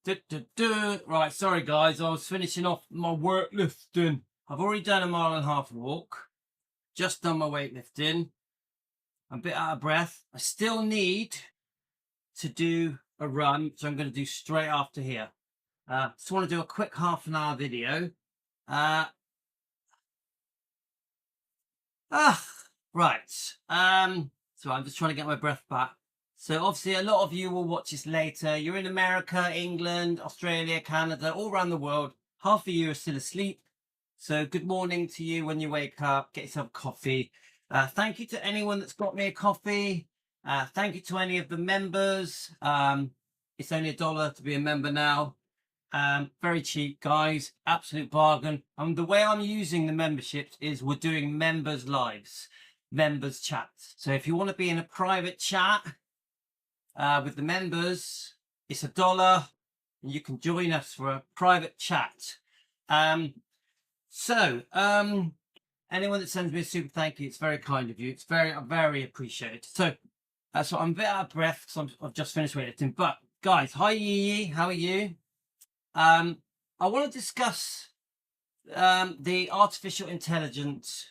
Right, sorry guys, I was finishing off my work lifting. I've already done a 1.5 mile walk, just done my weightlifting. I'm a bit out of breath. I still need to do a run, which I'm going to do straight after here. Just want to do a quick half-an-hour video. Right. So I'm just trying to get my breath back. So obviously a lot of you will watch this later. You're in America, England, Australia, Canada, all around the world. Half of you are still asleep. So good morning to you when you wake up. Get yourself a coffee. Thank you to anyone that's got me a coffee. Thank you to any of the members. It's only $1 to be a member now. Very cheap, guys. Absolute bargain. And the way I'm using the memberships is we're doing members lives, members chats. So if you want to be in a private chat with the members, it's $1 and you can join us for a private chat. Anyone that sends me a super thank you, it's very kind of you. It's very appreciated. So I'm a bit out of breath because I've just finished weightlifting. But guys, hi Yee, how are you? I want to discuss the artificial intelligence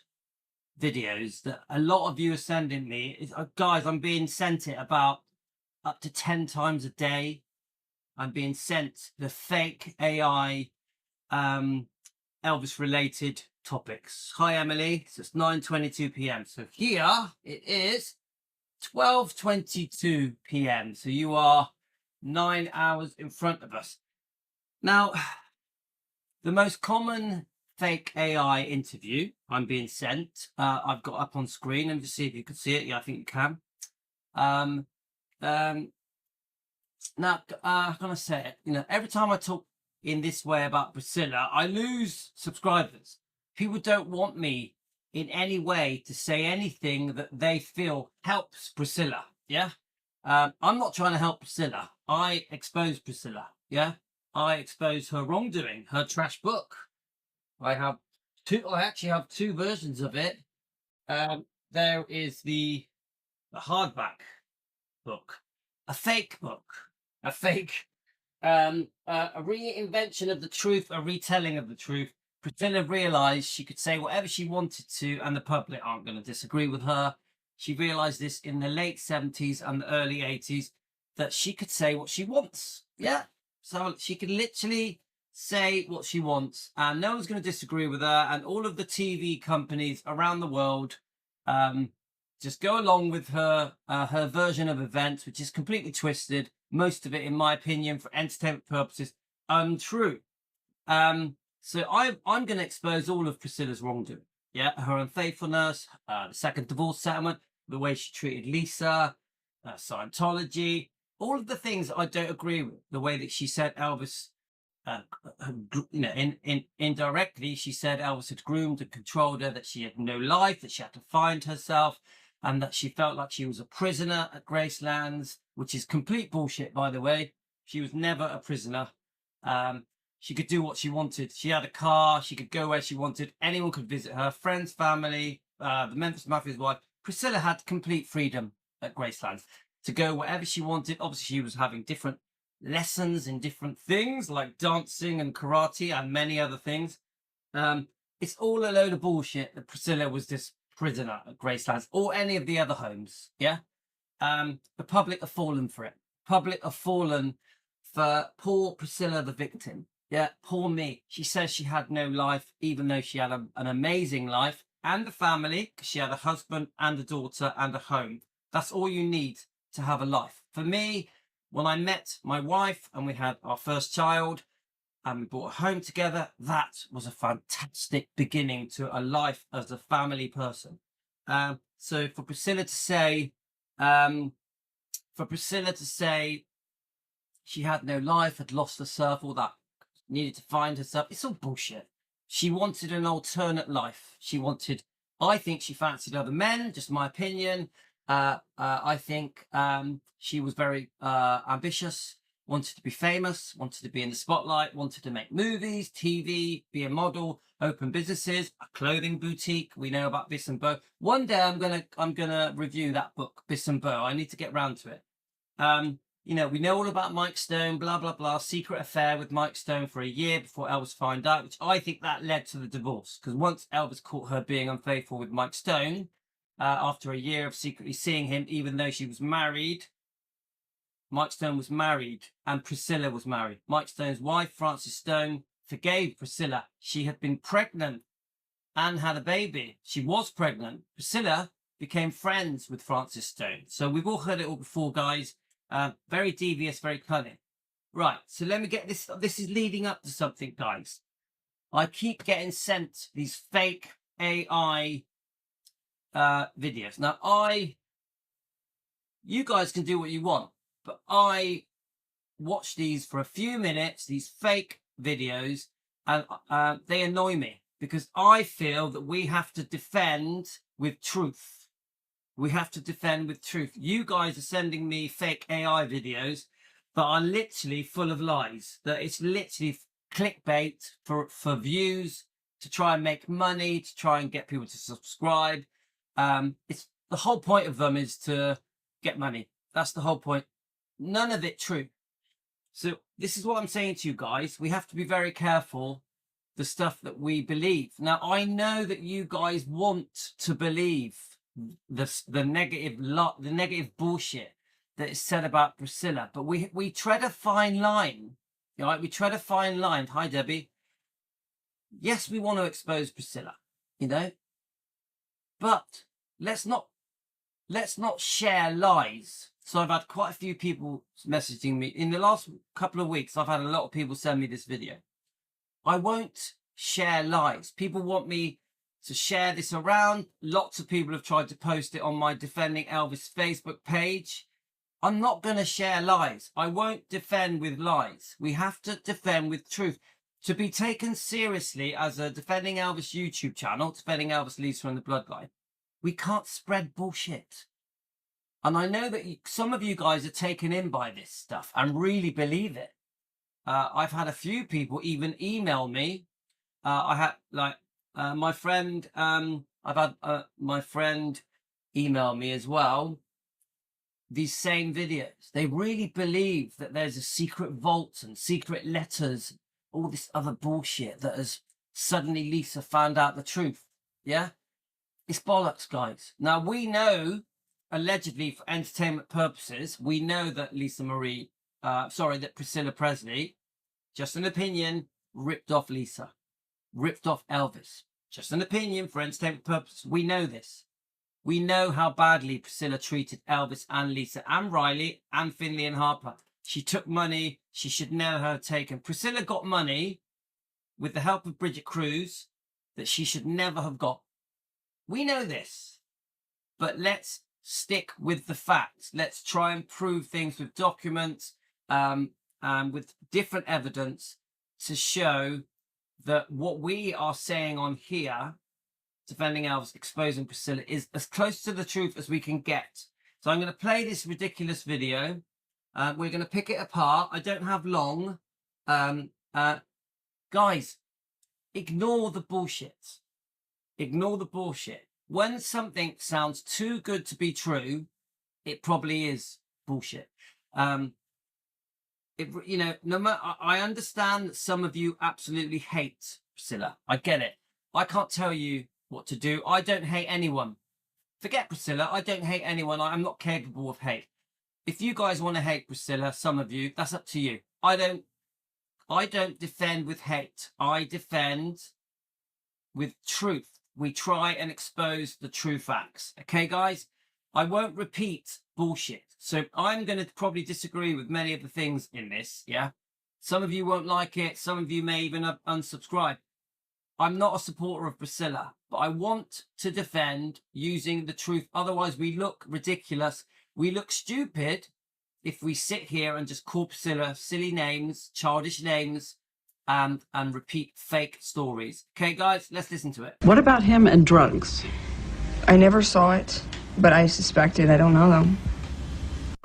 videos that a lot of you are sending me. Guys, I'm being sent it about up to 10 times a day. I'm being sent the fake AI Elvis related topics. Hi Emily, so it's 9:22 p.m. So here it is 12:22 p.m. So you are 9 hours in front of us. Now, the most common fake AI interview I'm being sent, I've got up on screen, and just see if you can see it. Yeah, I think you can. Now, how can I say it? You know, every time I talk in this way about Priscilla, I lose subscribers. People don't want me in any way to say anything that they feel helps Priscilla. Yeah. I'm not trying to help Priscilla. I expose Priscilla. Yeah. I expose her wrongdoing, her trash book. I actually have two versions of it. There is the hardback book, a fake book, a fake, a reinvention of the truth, a retelling of the truth. Priscilla realized she could say whatever she wanted to, and the public aren't going to disagree with her. She realized this in the late 70s and the early 80s, that she could say what she wants. Yeah. So she can literally say what she wants and no one's going to disagree with her. And all of the TV companies around the world just go along with her her version of events, which is completely twisted. Most of it, in my opinion, for entertainment purposes, untrue. So I'm going to expose all of Priscilla's wrongdoing. Yeah, her unfaithfulness, the second divorce settlement, the way she treated Lisa, Scientology, all of the things that I don't agree with. The way that she said Elvis, you know, indirectly, she said Elvis had groomed and controlled her, that she had no life, that she had to find herself, and that she felt like she was a prisoner at Gracelands, which is complete bullshit, by the way. She was never a prisoner. She could do what she wanted. She had a car. She could go where she wanted. Anyone could visit her. Friends, family, the Memphis Mafia's wife. Priscilla had complete freedom at Gracelands to go wherever she wanted. Obviously, she was having different lessons in different things like dancing and karate and many other things. It's all a load of bullshit that Priscilla was this prisoner at Gracelands or any of the other homes. Yeah. The public have fallen for it. Public have fallen for poor Priscilla, the victim. Yeah, poor me. She says she had no life, even though she had an amazing life and a family, because she had a husband and a daughter and a home. That's all you need to have a life. For me, when I met my wife and we had our first child and we bought a home together, that was a fantastic beginning to a life as a family person. So for Priscilla to say, she had no life, had lost herself, all that, needed to find herself, it's all bullshit. She wanted an alternate life. I think she fancied other men, just my opinion. I think she was very ambitious, wanted to be famous, wanted to be in the spotlight, wanted to make movies, TV, be a model, open businesses, a clothing boutique. We know about Biss and Bo. One day I'm gonna review that book, Biss and Bo. I need to get round to it. you know, we know all about Mike Stone, blah, blah, blah, secret affair with Mike Stone for a year before Elvis found out, which I think that led to the divorce. Because once Elvis caught her being unfaithful with Mike Stone, after a year of secretly seeing him, even though she was married, Mike Stone was married and Priscilla was married. Mike Stone's wife, Frances Stone, forgave Priscilla. She had been pregnant and had a baby. She was pregnant. Priscilla became friends with Frances Stone. So we've all heard it all before, guys. Very devious, very cunning. Right, so let me get this. This is leading up to something, guys. I keep getting sent these fake AI videos. Now, you guys can do what you want, but I watch these for a few minutes, these fake videos, and they annoy me because I feel that we have to defend with truth. We have to defend with truth. You guys are sending me fake AI videos that are literally full of lies. That it's literally clickbait for views, to try and make money, to try and get people to subscribe. It's the whole point of them is to get money. That's the whole point. None of it true. So this is what I'm saying to you guys. We have to be very careful the stuff that we believe. Now, I know that you guys want to believe the negative bullshit that is said about Priscilla, but we tread a fine line. You know, we tread a fine line. Hi, Debbie. Yes, we want to expose Priscilla, you know, but let's not share lies. So I've had quite a few people messaging me in the last couple of weeks. I've had a lot of people send me this video. I won't share lies. People want me to share this around. Lots of people have tried to post it on my Defending Elvis Facebook page. I'm not going to share lies. I won't defend with lies. We have to defend with truth. To be taken seriously as a Defending Elvis YouTube channel, Defending Elvis, Lisa and the Bloodline, we can't spread bullshit. And I know that some of you guys are taken in by this stuff and really believe it. I've had a few people even email me. I had my friend, I've had my friend email me as well, these same videos. They really believe that there's a secret vault and secret letters, all this other bullshit that has suddenly Lisa found out the truth. Yeah? It's bollocks, guys. Now, we know, allegedly for entertainment purposes, we know that that Priscilla Presley, just an opinion, ripped off Lisa, ripped off Elvis. Just an opinion for entertainment purposes. We know this. We know how badly Priscilla treated Elvis and Lisa and Riley and Finley and Harper. She took money she should never have taken. Priscilla got money with the help of Bridget Cruz that she should never have got. We know this. But let's stick with the facts. Let's try and prove things with documents and with different evidence to show that what we are saying on here, Defending Elvis, exposing Priscilla, is as close to the truth as we can get. So I'm going to play this ridiculous video. We're going to pick it apart. I don't have long. Guys, ignore the bullshit. Ignore the bullshit. When something sounds too good to be true, it probably is bullshit. You know, no matter, I understand that some of you absolutely hate Priscilla. I get it. I can't tell you what to do. I don't hate anyone. Forget Priscilla. I don't hate anyone. I'm not capable of hate. If you guys want to hate Priscilla, some of you, that's up to you. I don't defend with hate. I defend with truth. We try and expose the true facts. Okay, guys? I won't repeat bullshit. So I'm going to probably disagree with many of the things in this, yeah? Some of you won't like it. Some of you may even unsubscribe. I'm not a supporter of Priscilla, but I want to defend using the truth. Otherwise, we look ridiculous. We look stupid if we sit here and just call Priscilla silly names, childish names, and repeat fake stories. Okay, guys, let's listen to it. What about him and drugs? I never saw it, but I suspect it. I don't know, though.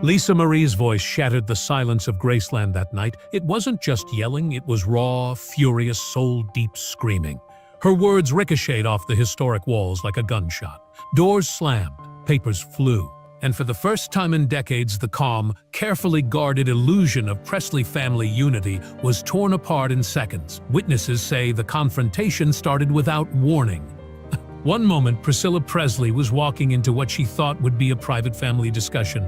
Lisa Marie's voice shattered the silence of Graceland that night. It wasn't just yelling, it was raw, furious, soul-deep screaming. Her words ricocheted off the historic walls like a gunshot. Doors slammed, papers flew, And for the first time in decades, the calm, carefully guarded illusion of Presley family unity was torn apart in seconds. Witnesses say the confrontation started without warning. One moment, Priscilla Presley was walking into what she thought would be a private family discussion,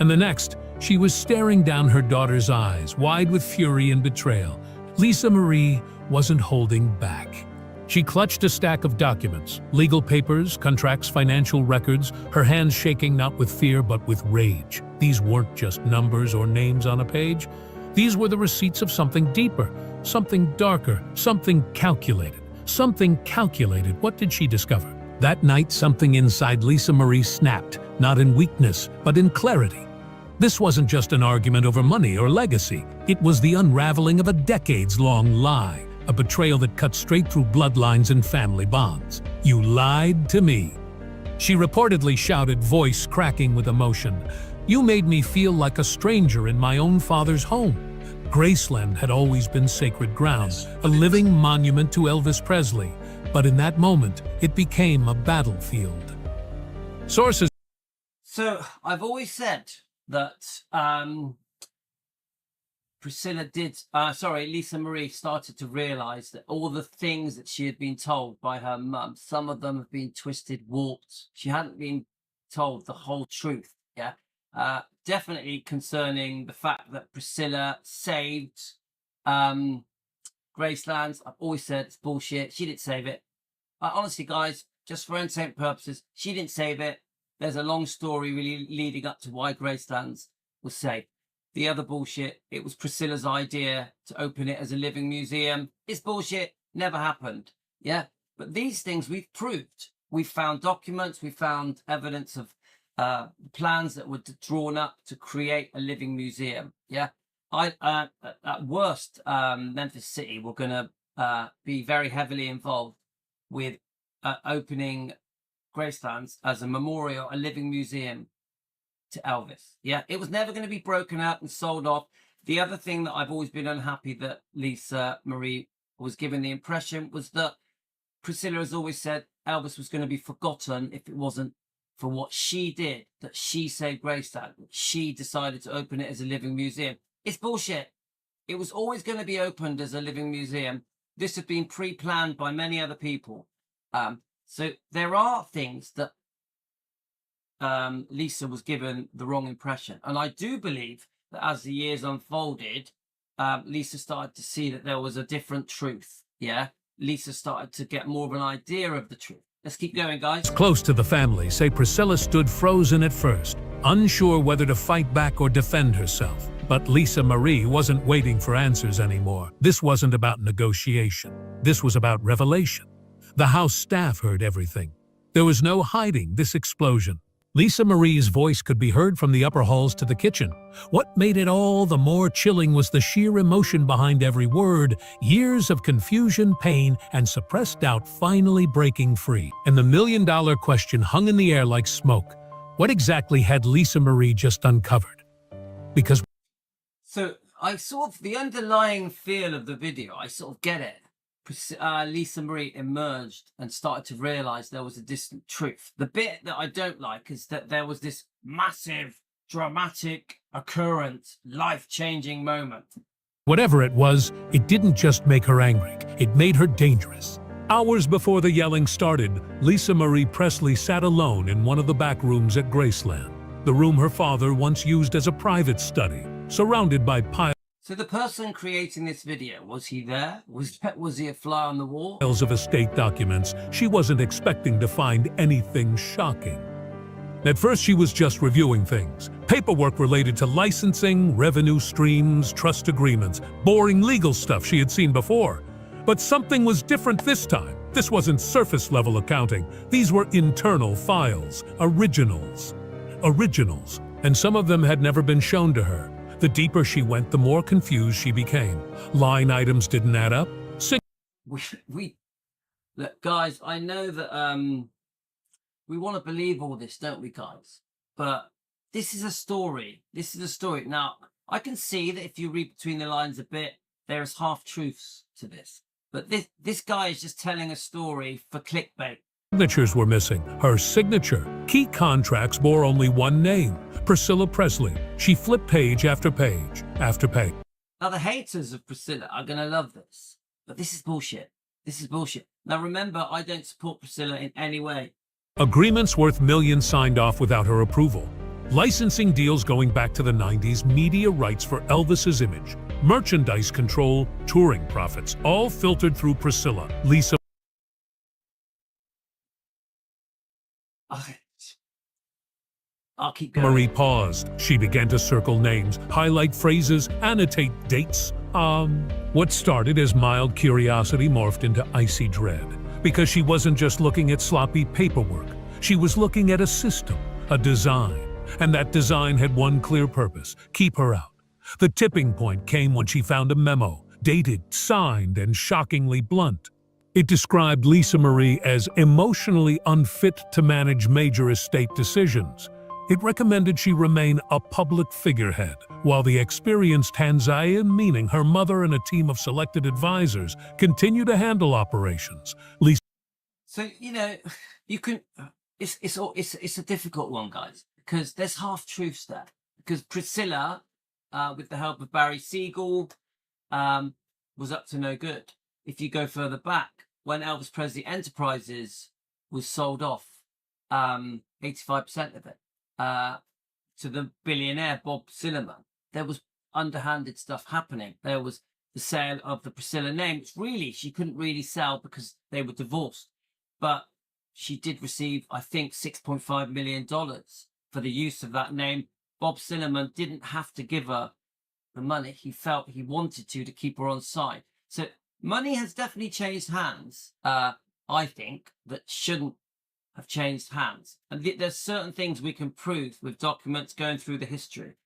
and the next, she was staring down her daughter's eyes, wide with fury and betrayal. Lisa Marie wasn't holding back. She clutched a stack of documents, legal papers, contracts, financial records, her hands shaking not with fear but with rage. These weren't just numbers or names on a page. These were the receipts of something deeper, something darker, something calculated. Something calculated. What did she discover? That night, something inside Lisa Marie snapped, not in weakness, but in clarity. This wasn't just an argument over money or legacy. It was the unraveling of a decades-long lie. A betrayal that cut straight through bloodlines and family bonds. "You lied to me," she reportedly shouted, voice cracking with emotion. "You made me feel like a stranger in my own father's home." Graceland had always been sacred ground, a living monument to Elvis Presley, but in that moment, it became a battlefield. Sources. So I've always said that Lisa Marie started to realize that all the things that she had been told by her mum, some of them have been twisted, warped. She hadn't been told the whole truth. Yeah. Definitely concerning the fact that Priscilla saved Graceland's. I've always said it's bullshit. She didn't save it. Honestly, guys, just for entertainment purposes, she didn't save it. There's a long story really leading up to why Graceland's was saved. The other bullshit, it was Priscilla's idea to open it as a living museum. It's bullshit. Never happened. Yeah. But these things we've proved. We've found documents. We found evidence of plans that were drawn up to create a living museum. Yeah. At worst, Memphis City were going to be very heavily involved with opening Graceland's as a memorial, a living museum to Elvis. Yeah, it was never going to be broken out and sold off. The other thing that I've always been unhappy that Lisa Marie was given the impression was that Priscilla has always said Elvis was going to be forgotten if it wasn't for what she did, that she saved Graceland. She decided to open it as a living museum. It's bullshit. It was always going to be opened as a living museum. This had been pre-planned by many other people. So there are things that Lisa was given the wrong impression. And I do believe that as the years unfolded, Lisa started to see that there was a different truth. Yeah. Lisa started to get more of an idea of the truth. Let's keep going, guys. Close to the family say Priscilla stood frozen at first, unsure whether to fight back or defend herself. But Lisa Marie wasn't waiting for answers anymore. This wasn't about negotiation. This was about revelation. The house staff heard everything. There was no hiding this explosion. Lisa Marie's voice could be heard from the upper halls to the kitchen. What made it all the more chilling was the sheer emotion behind every word, years of confusion, pain, and suppressed doubt finally breaking free. And the million-dollar question hung in the air like smoke. What exactly had Lisa Marie just uncovered? Because So I sort of, the underlying feel of the video, I sort of get it. Lisa Marie emerged and started to realize there was a distant truth. The bit that I don't like is that there was this massive, dramatic occurrence, life-changing moment. whatever it was, it didn't just make her angry, it made her dangerous. Hours before the yelling started, Lisa Marie Presley sat alone in one of the back rooms at Graceland, the room her father once used as a private study, surrounded by piles So the person creating this video, was he there? Was he a fly on the wall? of estate documents. She wasn't expecting to find anything shocking. At first, she was just reviewing things. Paperwork related to licensing, revenue streams, trust agreements, boring legal stuff she had seen before. But something was different this time. This wasn't surface-level accounting. These were internal files, originals. And some of them had never been shown to her. The deeper she went, the more confused she became. Line items didn't add up. Look, guys, I know that we want to believe all this, don't we, guys? But this is a story. This is a story. Now, I can see that if you read between the lines a bit, there's half-truths to this. But this guy is just telling a story for clickbait. signatures were missing. Her signature. Key contracts bore only one name, Priscilla Presley. She flipped page after page after page. Now, the haters of Priscilla are going to love this, but this is bullshit. This is bullshit. Now, remember, I don't support Priscilla in any way. Agreements worth millions signed off without her approval. Licensing deals going back to the 90s, media rights for Elvis's image, merchandise control, touring profits, all filtered through Priscilla. Lisa Okay. I'll keep going. Marie paused. She began to circle names, highlight phrases, annotate dates. What started as mild curiosity morphed into icy dread, because she wasn't just looking at sloppy paperwork. She was looking at a system, a design, and that design had one clear purpose: keep her out. The tipping point came when she found a memo, dated, signed, and shockingly blunt. It described Lisa Marie as emotionally unfit to manage major estate decisions. It recommended she remain a public figurehead, while the experienced Tanzanian, meaning her mother and a team of selected advisors, continue to handle operations. Lisa So, you know, you can, it's a difficult one, guys, because there's half-truths there. Because Priscilla, with the help of Barry Siegel, was up to no good. If you go further back, when Elvis Presley Enterprises was sold off, 85% of it, to the billionaire Bob Silliman, there was underhanded stuff happening. There was the sale of the Priscilla name, which really she couldn't really sell because they were divorced. But she did receive, I think, $6.5 million for the use of that name. Bob Silliman didn't have to give her the money. He felt he wanted to keep her on side. So money has definitely changed hands, I think, that shouldn't have changed hands. And there's certain things we can prove with documents going through the history.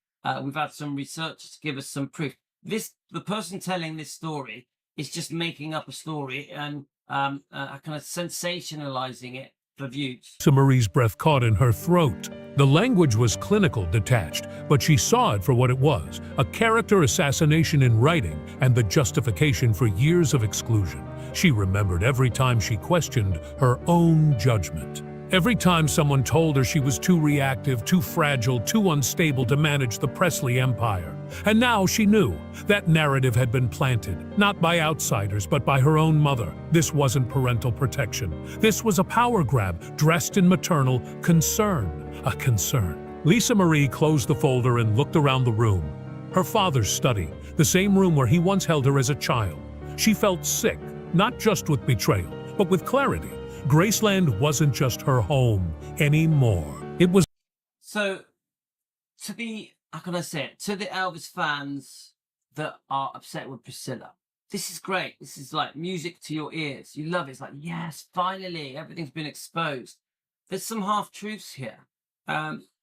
We've had some researchers to give us some proof. The person telling this story is just making up a story and kind of sensationalizing it for views. Marie's breath caught in her throat. The language was clinical, detached, but she saw it for what it was: a character assassination in writing and the justification for years of exclusion. She remembered every time she questioned her own judgment. Every time someone told her she was too reactive, too fragile, too unstable to manage the Presley empire. And now she knew that narrative had been planted, not by outsiders, but by her own mother. This wasn't parental protection. This was a power grab dressed in maternal concern. A concern. Lisa Marie closed the folder and looked around the room. Her father's study, the same room where he once held her as a child. She felt sick, not just with betrayal, but with clarity. Graceland wasn't just her home anymore. It was. So, to the, how can I say it, to the Elvis fans that are upset with Priscilla, this is great. This is like music to your ears. You love it. It's like, yes, finally, everything's been exposed. There's some half-truths here.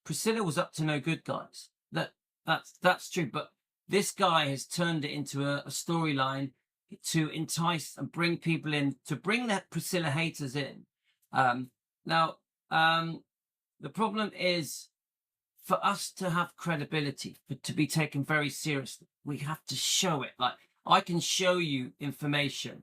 Priscilla was up to no good, guys. That's true. But this guy has turned it into a storyline to entice and bring people in, to bring the Priscilla haters in. Now, the problem is, for us to have credibility, to be taken very seriously, we have to show it. Like, I can show you information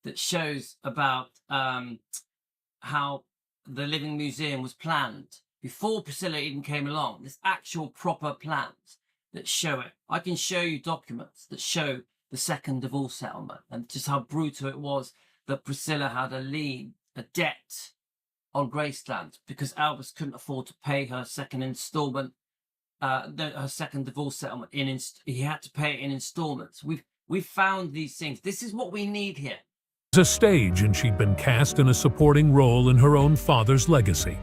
that shows about how the Living Museum was planned before Priscilla even came along. There's actual proper plans that show it. I can show you documents that show the second divorce settlement and just how brutal it was that Priscilla had a lien, a debt on Graceland because Elvis couldn't afford to pay her second installment, her second divorce settlement. He had to pay it in installments. We've found these things. This is what we need here. A stage, and she'd been cast in a supporting role in her own father's legacy.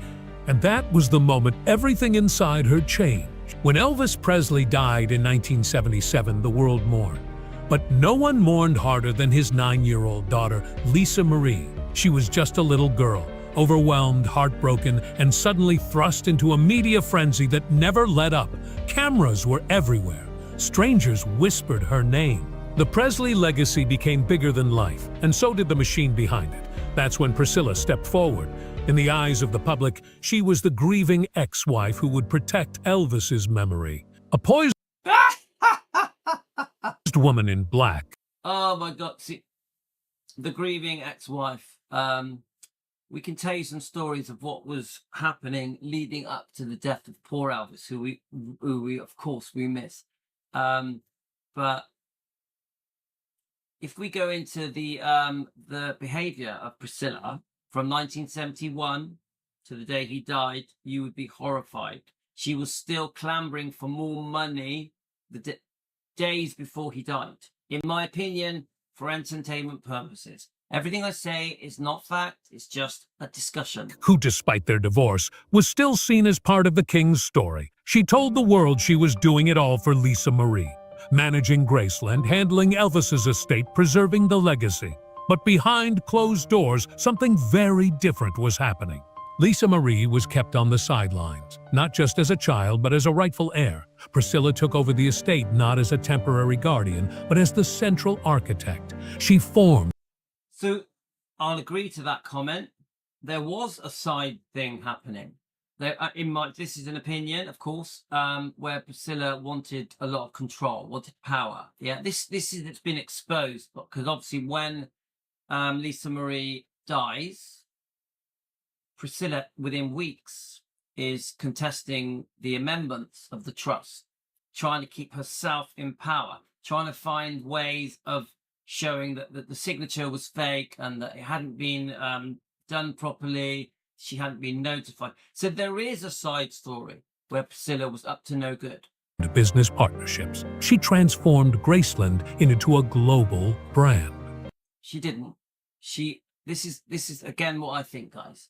And that was the moment everything inside her changed. When Elvis Presley died in 1977, the world mourned. But no one mourned harder than his 9-year-old daughter, Lisa Marie. She was just a little girl, overwhelmed, heartbroken, and suddenly thrust into a media frenzy that never let up. Cameras were everywhere. Strangers whispered her name. The Presley legacy became bigger than life, and so did the machine behind it. That's when Priscilla stepped forward. In the eyes of the public, she was the grieving ex-wife who would protect Elvis's memory. A poisoned woman in black. Oh my God! See, the grieving ex-wife. we can tell you some stories of what was happening leading up to the death of poor Elvis, who we of course we miss. But if we go into the behavior of Priscilla from 1971 to the day he died, you would be horrified. She was still clamoring for more money the days before he died. In my opinion, for entertainment purposes. Everything I say is not fact, it's just a discussion. Who, despite their divorce, was still seen as part of the king's story. She told the world she was doing it all for Lisa Marie, managing Graceland, handling Elvis's estate, preserving the legacy. But behind closed doors, something very different was happening. Lisa Marie was kept on the sidelines, not just as a child, but as a rightful heir. Priscilla took over the estate not as a temporary guardian, but as the central architect. She formed. So I'll agree to that comment. There was a side thing happening. This is an opinion, of course, where Priscilla wanted a lot of control, wanted power. Yeah, it's been exposed because obviously when Lisa Marie dies, Priscilla within weeks is contesting the amendments of the trust, trying to keep herself in power, trying to find ways of showing that the signature was fake and that it hadn't been done properly. She hadn't been notified. So there is a side story where Priscilla was up to no good. Business partnerships. She transformed Graceland into a global brand. She didn't. This is again what I think, guys.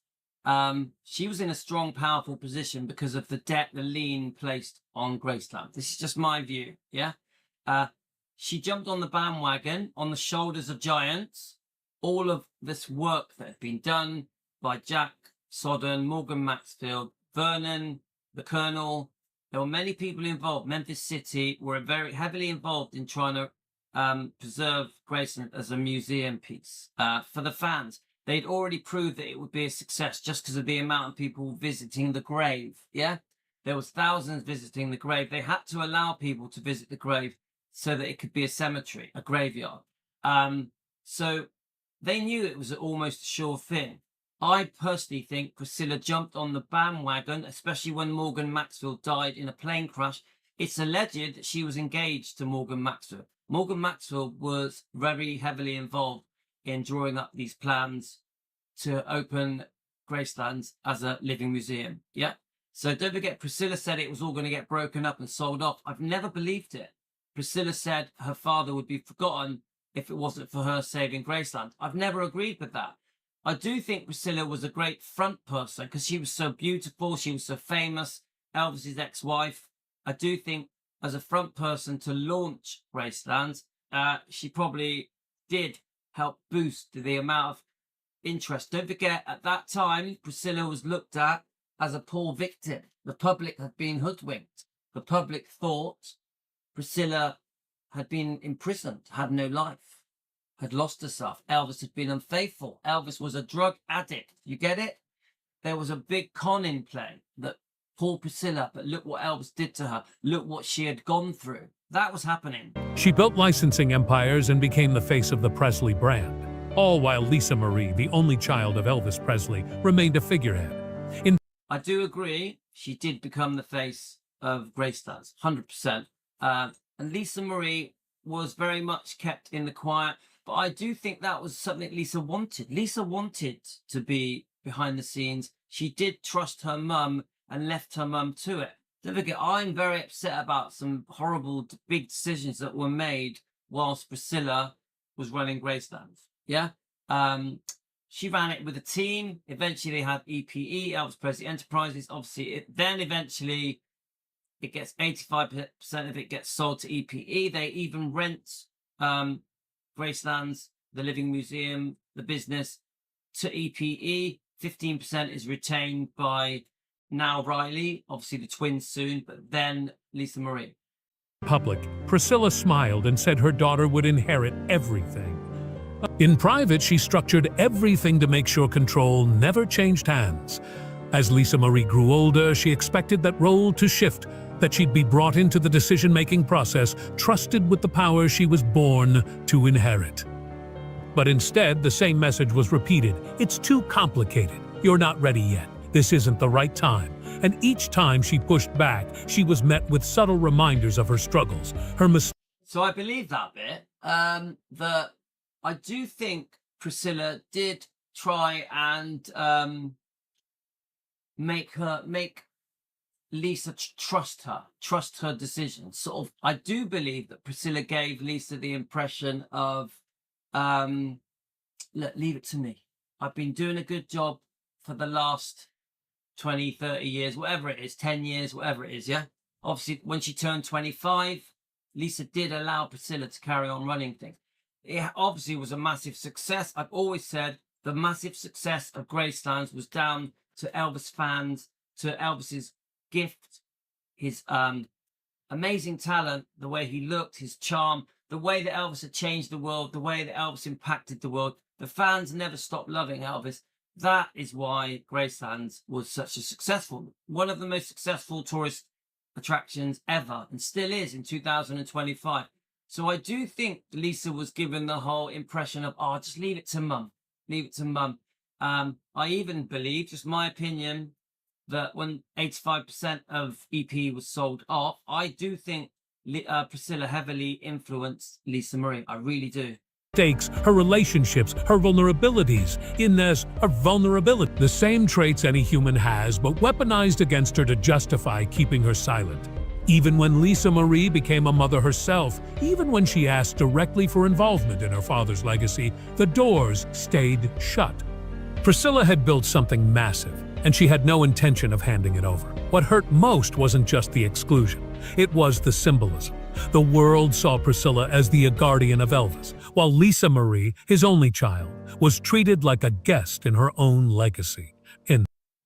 She was in a strong, powerful position because of the debt, the lien placed on Graceland. This is just my view. Yeah. She jumped on the bandwagon on the shoulders of giants. All of this work that had been done by Jack Sodden, Morgan Maxfield, Vernon, the Colonel. There were many people involved. Memphis City were very heavily involved in trying to preserve Graceland as a museum piece for the fans. They'd already proved that it would be a success just because of the amount of people visiting the grave. Yeah, there was thousands visiting the grave. They had to allow people to visit the grave so that it could be a cemetery, a graveyard. So they knew it was almost a sure thing. I personally think Priscilla jumped on the bandwagon, especially when Morgan Maxfield died in a plane crash. It's alleged that she was engaged to Morgan Maxfield. Morgan Maxfield was very heavily involved in drawing up these plans to open Gracelands as a living museum. Yeah. So don't forget, Priscilla said it was all going to get broken up and sold off. I've never believed it. Priscilla said her father would be forgotten if it wasn't for her saving Graceland. I've never agreed with that. I do think Priscilla was a great front person because she was so beautiful. She was so famous. Elvis's ex-wife. I do think as a front person to launch Graceland, she probably did help boost the amount of interest. Don't forget, at that time, Priscilla was looked at as a poor victim. The public had been hoodwinked. The public thought Priscilla had been imprisoned, had no life, had lost herself. Elvis had been unfaithful. Elvis was a drug addict. You get it? There was a big con in play that poor Priscilla, but look what Elvis did to her. Look what she had gone through. That was happening. She built licensing empires and became the face of the Presley brand, all while Lisa Marie, the only child of Elvis Presley, remained a figurehead. I do agree, she did become the face of Graceland, 100%. And Lisa Marie was very much kept in the quiet, but I do think that was something Lisa wanted. Lisa wanted to be behind the scenes. She did trust her mum and left her mum to it. Don't forget, I'm very upset about some horrible big decisions that were made whilst Priscilla was running Graceland. Yeah. She ran it with a team. Eventually they had EPE, Elvis Presley Enterprises. Obviously, eventually it gets 85% of it gets sold to EPE. They even rent Graceland's, the Living Museum, the business, to EPE. 15% is retained by now Riley, obviously the twins soon, but then Lisa Marie. Public, Priscilla smiled and said her daughter would inherit everything. In private, she structured everything to make sure control never changed hands. As Lisa Marie grew older, she expected that role to shift, that she'd be brought into the decision-making process, trusted with the power she was born to inherit. But instead, the same message was repeated. It's too complicated. You're not ready yet. This isn't the right time. And each time she pushed back, she was met with subtle reminders of her struggles, her mistakes. So I believe that bit. That I do think Priscilla did try and make Lisa trust her decision. Sort of, I do believe that Priscilla gave Lisa the impression of, look, leave it to me. I've been doing a good job for the last 20, 30 years, whatever it is, 10 years, whatever it is, yeah? Obviously, when she turned 25, Lisa did allow Priscilla to carry on running things. It obviously was a massive success. I've always said the massive success of Gracelands was down to Elvis fans, to Elvis's gift, his amazing talent, the way he looked, his charm, the way that Elvis had changed the world, the way that Elvis impacted the world. The fans never stopped loving Elvis. That is why Gracelands was such a successful, one of the most successful tourist attractions ever, and still is in 2025. So I do think Lisa was given the whole impression of, oh, just leave it to mum. Leave it to mum. I even believe, just my opinion, that when 85% of EP was sold off, I do think Priscilla heavily influenced Lisa Marie. I really do. Her relationships, her vulnerabilities. Inez, her vulnerability. The same traits any human has, but weaponized against her to justify keeping her silent. Even when Lisa Marie became a mother herself, even when she asked directly for involvement in her father's legacy, the doors stayed shut. Priscilla had built something massive, and she had no intention of handing it over. What hurt most wasn't just the exclusion, it was the symbolism. The world saw Priscilla as the guardian of Elvis, while Lisa Marie, his only child, was treated like a guest in her own legacy.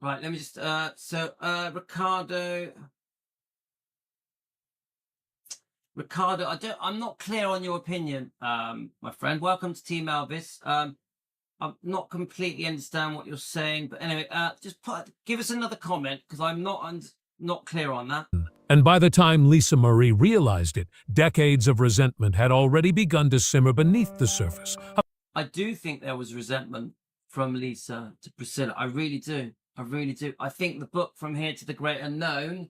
Right, let me just, Ricardo, I'm not clear on your opinion, my friend. Welcome to Team Elvis. I'm not completely understand what you're saying, but anyway, just give us another comment, because I'm not clear on that. And by the time Lisa Marie realized it, decades of resentment had already begun to simmer beneath the surface. I do think there was resentment from Lisa to Priscilla. I really do. I really do. I think the book From Here to the Great Unknown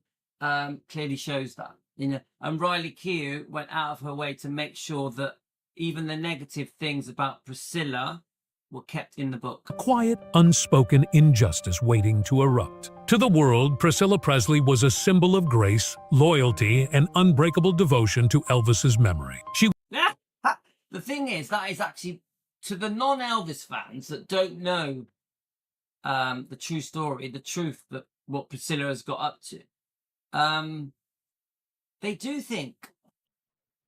clearly shows that. You know, and Riley Keough went out of her way to make sure that even the negative things about Priscilla were kept in the book. A quiet, unspoken injustice waiting to erupt. To the world, Priscilla Presley was a symbol of grace, loyalty, and unbreakable devotion to Elvis's memory. The thing is, that is actually, to the non-Elvis fans that don't know the true story, the truth that what Priscilla has got up to, they do think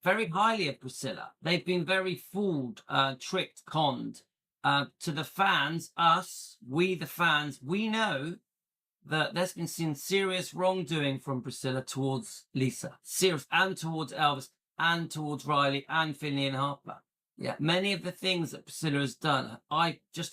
very highly of Priscilla. They've been very fooled, tricked, conned. To the fans, we the fans, we know that there's been some serious wrongdoing from Priscilla towards Lisa. Serious, and towards Elvis, and towards Riley, and Finley and Harper. Yeah, many of the things that Priscilla has done,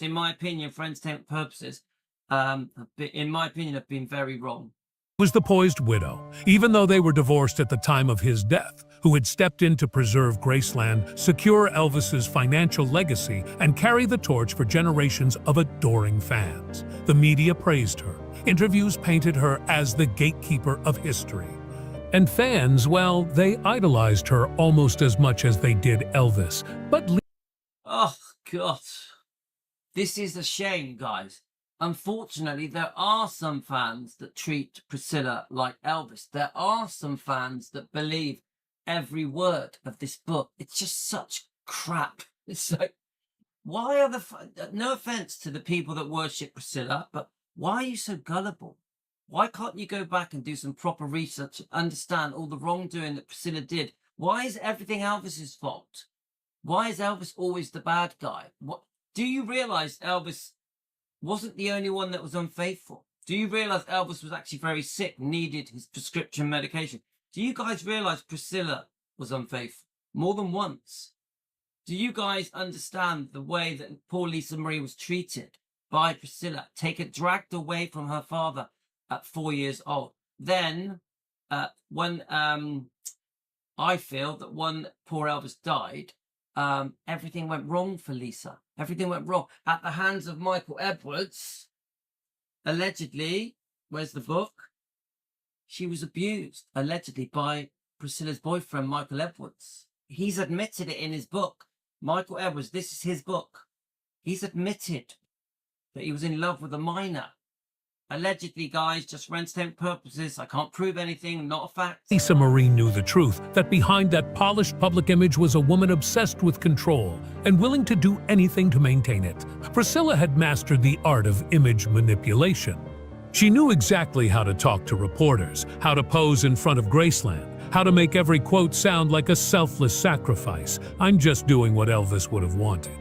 in my opinion, for entertainment purposes, in my opinion, have been very wrong. Was the poised widow, even though they were divorced at the time of his death, who had stepped in to preserve Graceland, secure Elvis's financial legacy, and carry the torch for generations of adoring fans. The media praised her. Interviews painted her as the gatekeeper of history. And fans, well, they idolized her almost as much as they did Elvis. But oh, God. This is a shame, guys. Unfortunately, there are some fans that treat Priscilla like Elvis. There are some fans that believe every word of this book. It's just such crap. It's like, why are no offense to the people that worship Priscilla, but why are you so gullible? Why can't you go back and do some proper research and understand all the wrongdoing that Priscilla did? Why is everything Elvis's fault? Why is Elvis always the bad guy? What do you realize Elvis wasn't the only one that was unfaithful? Do you realize Elvis was actually very sick, needed his prescription medication? Do you guys realize Priscilla was unfaithful more than once? Do you guys understand the way that poor Lisa Marie was treated by Priscilla, dragged away from her father at 4 years old? Then, when I feel that when poor Elvis died, everything went wrong for Lisa. Everything went wrong at the hands of Michael Edwards. Allegedly, where's the book? She was abused, allegedly, by Priscilla's boyfriend, Michael Edwards. He's admitted it in his book. Michael Edwards, this is his book. He's admitted that he was in love with a minor. Allegedly, guys, just for entertainment purposes. I can't prove anything, not a fact. Lisa Marie knew the truth, that behind that polished public image was a woman obsessed with control and willing to do anything to maintain it. Priscilla had mastered the art of image manipulation. She knew exactly how to talk to reporters, how to pose in front of Graceland, how to make every quote sound like a selfless sacrifice. I'm just doing what Elvis would have wanted.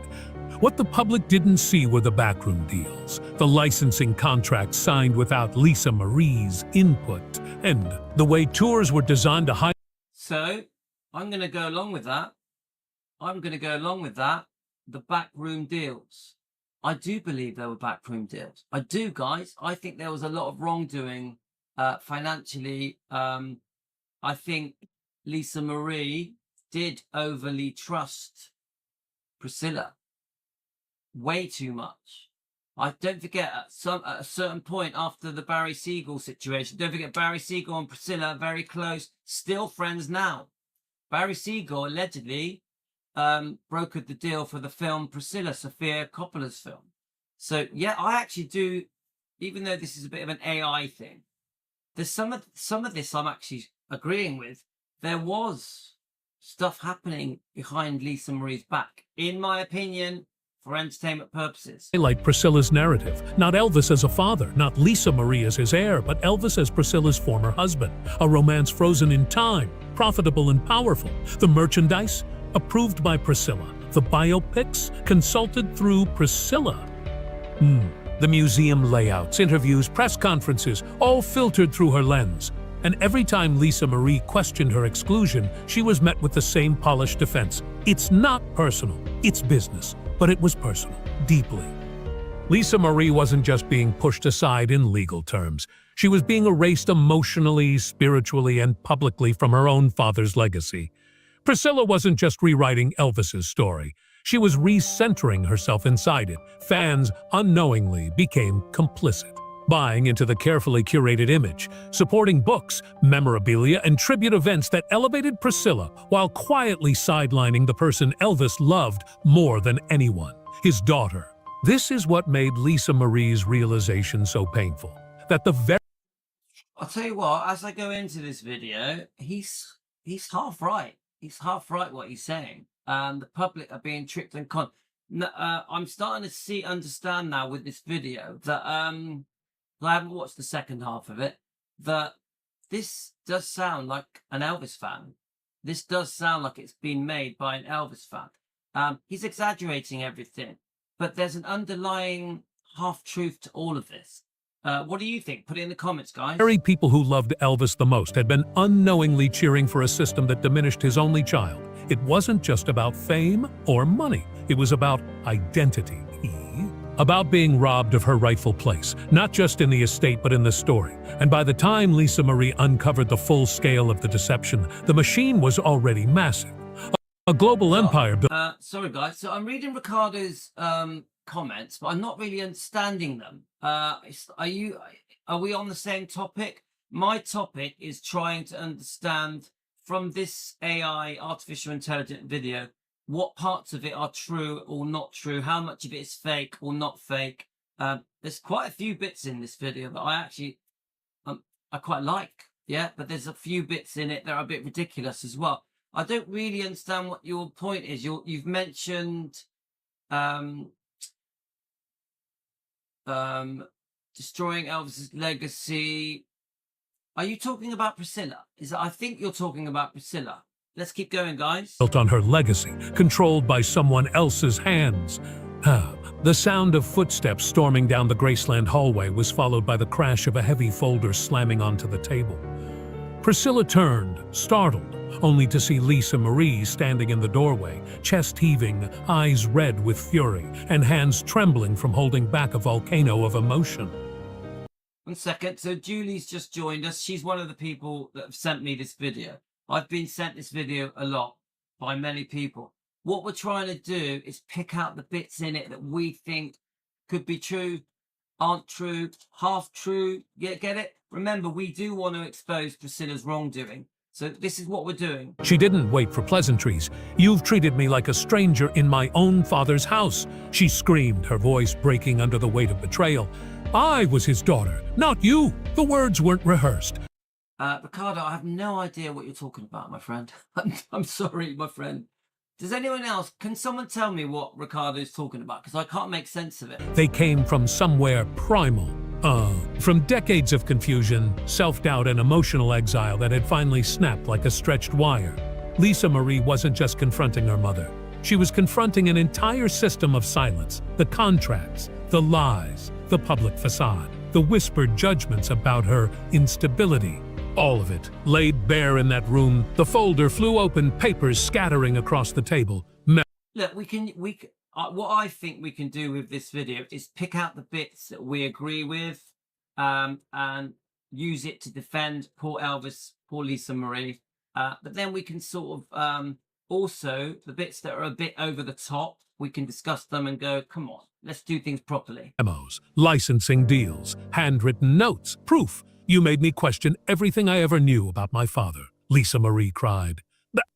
What the public didn't see were the backroom deals, the licensing contracts signed without Lisa Marie's input, and the way tours were designed to hide. So, I'm going to go along with that. The backroom deals. I do believe there were backroom deals. I do, guys. I think there was a lot of wrongdoing financially. I think Lisa Marie did overly trust Priscilla. Way too much. I don't forget at a certain point after the Barry Siegel situation, don't forget Barry Siegel and Priscilla, very close, still friends now. Barry Siegel allegedly brokered the deal for the film Priscilla, Sofia Coppola's film. So yeah, I actually do, even though this is a bit of an AI thing, there's some of this I'm actually agreeing with. There was stuff happening behind Lisa Marie's back, in my opinion, for entertainment purposes. Highlight Priscilla's narrative. Not Elvis as a father, not Lisa Marie as his heir, but Elvis as Priscilla's former husband. A romance frozen in time, profitable and powerful. The merchandise, approved by Priscilla. The biopics, consulted through Priscilla. The museum layouts, interviews, press conferences, all filtered through her lens. And every time Lisa Marie questioned her exclusion, she was met with the same polished defense. It's not personal, it's business. But it was personal, deeply. Lisa Marie wasn't just being pushed aside in legal terms. She was being erased emotionally, spiritually, and publicly from her own father's legacy. Priscilla wasn't just rewriting Elvis's story. She was recentering herself inside it. Fans unknowingly became complicit, buying into the carefully curated image, supporting books, memorabilia, and tribute events that elevated Priscilla while quietly sidelining the person Elvis loved more than anyone, his daughter. This is what made Lisa Marie's realization so painful, that the very... I'll tell you what, as I go into this video, he's half right. He's half right what he's saying. The public are being tricked and conned. I'm starting to understand now with this video that I haven't watched the second half of it, that this does sound like an Elvis fan. This does sound like it's been made by an Elvis fan. He's exaggerating everything, but there's an underlying half-truth to all of this. What do you think? Put it in the comments, guys. very people who loved Elvis the most had been unknowingly cheering for a system that diminished his only child. It wasn't just about fame or money. It was about identity. About being robbed of her rightful place, not just in the estate but in the story. And by the time Lisa Marie uncovered the full scale of the deception, the machine was already massive. A global empire built... Sorry, guys. So I'm reading Ricardo's comments, but I'm not really understanding them. Are we on the same topic? My topic is trying to understand from this AI, artificial intelligence video, what parts of it are true or not true, how much of it is fake or not fake. There's quite a few bits in this video that I actually I quite like, yeah, but there's a few bits in it that are a bit ridiculous as well. I don't really understand what your point is. You've mentioned destroying Elvis's legacy. Are you talking about Priscilla? I think you're talking about Priscilla. Let's keep going, guys. Built on her legacy, controlled by someone else's hands. The sound of footsteps storming down the Graceland hallway was followed by the crash of a heavy folder slamming onto the table. Priscilla turned, startled, only to see Lisa Marie standing in the doorway, chest heaving, eyes red with fury, and hands trembling from holding back a volcano of emotion. 1 second. So Julie's just joined us. She's one of the people that have sent me this video. I've been sent this video a lot by many people. What we're trying to do is pick out the bits in it that we think could be true, aren't true, half true. Yeah, get it? Remember, we do want to expose Priscilla's wrongdoing. So this is what we're doing. She didn't wait for pleasantries. "You've treated me like a stranger in my own father's house," she screamed, her voice breaking under the weight of betrayal. "I was his daughter, not you." The words weren't rehearsed. Ricardo, I have no idea what you're talking about, my friend. I'm sorry, my friend. Does anyone else, can someone tell me what Ricardo is talking about? Because I can't make sense of it. They came from somewhere primal. From decades of confusion, self-doubt, and emotional exile that had finally snapped like a stretched wire. Lisa Marie wasn't just confronting her mother. She was confronting an entire system of silence, the contracts, the lies, the public facade, the whispered judgments about her instability. All of it laid bare in that room. The folder flew open, papers scattering across the table. Look, what I think we can do with this video is pick out the bits that we agree with, and use it to defend poor Elvis, poor Lisa Marie. But then we can sort of, also, the bits that are a bit over the top, we can discuss them and go, come on, let's do things properly. Memos, licensing deals, handwritten notes, proof. "You made me question everything I ever knew about my father," Lisa Marie cried.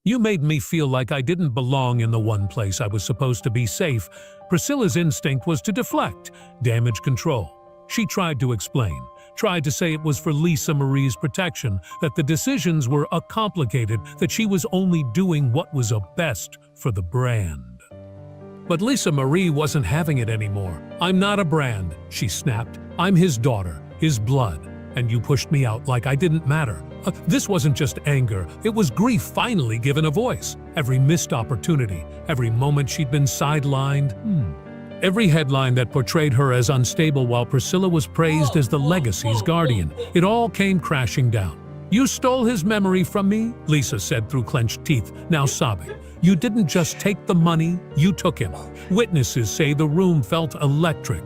"You made me feel like I didn't belong in the one place I was supposed to be safe." Priscilla's instinct was to deflect, damage control. She tried to explain, tried to say it was for Lisa Marie's protection, that the decisions were complicated, that she was only doing what was best for the brand. But Lisa Marie wasn't having it anymore. "I'm not a brand," she snapped. "I'm his daughter, his blood. And you pushed me out like I didn't matter." This wasn't just anger, it was grief finally given a voice. Every missed opportunity, every moment she'd been sidelined. Every headline that portrayed her as unstable while Priscilla was praised as the legacy's guardian. It all came crashing down. "You stole his memory from me," Lisa said through clenched teeth, now sobbing. "You didn't just take the money, you took him." Witnesses say the room felt electric.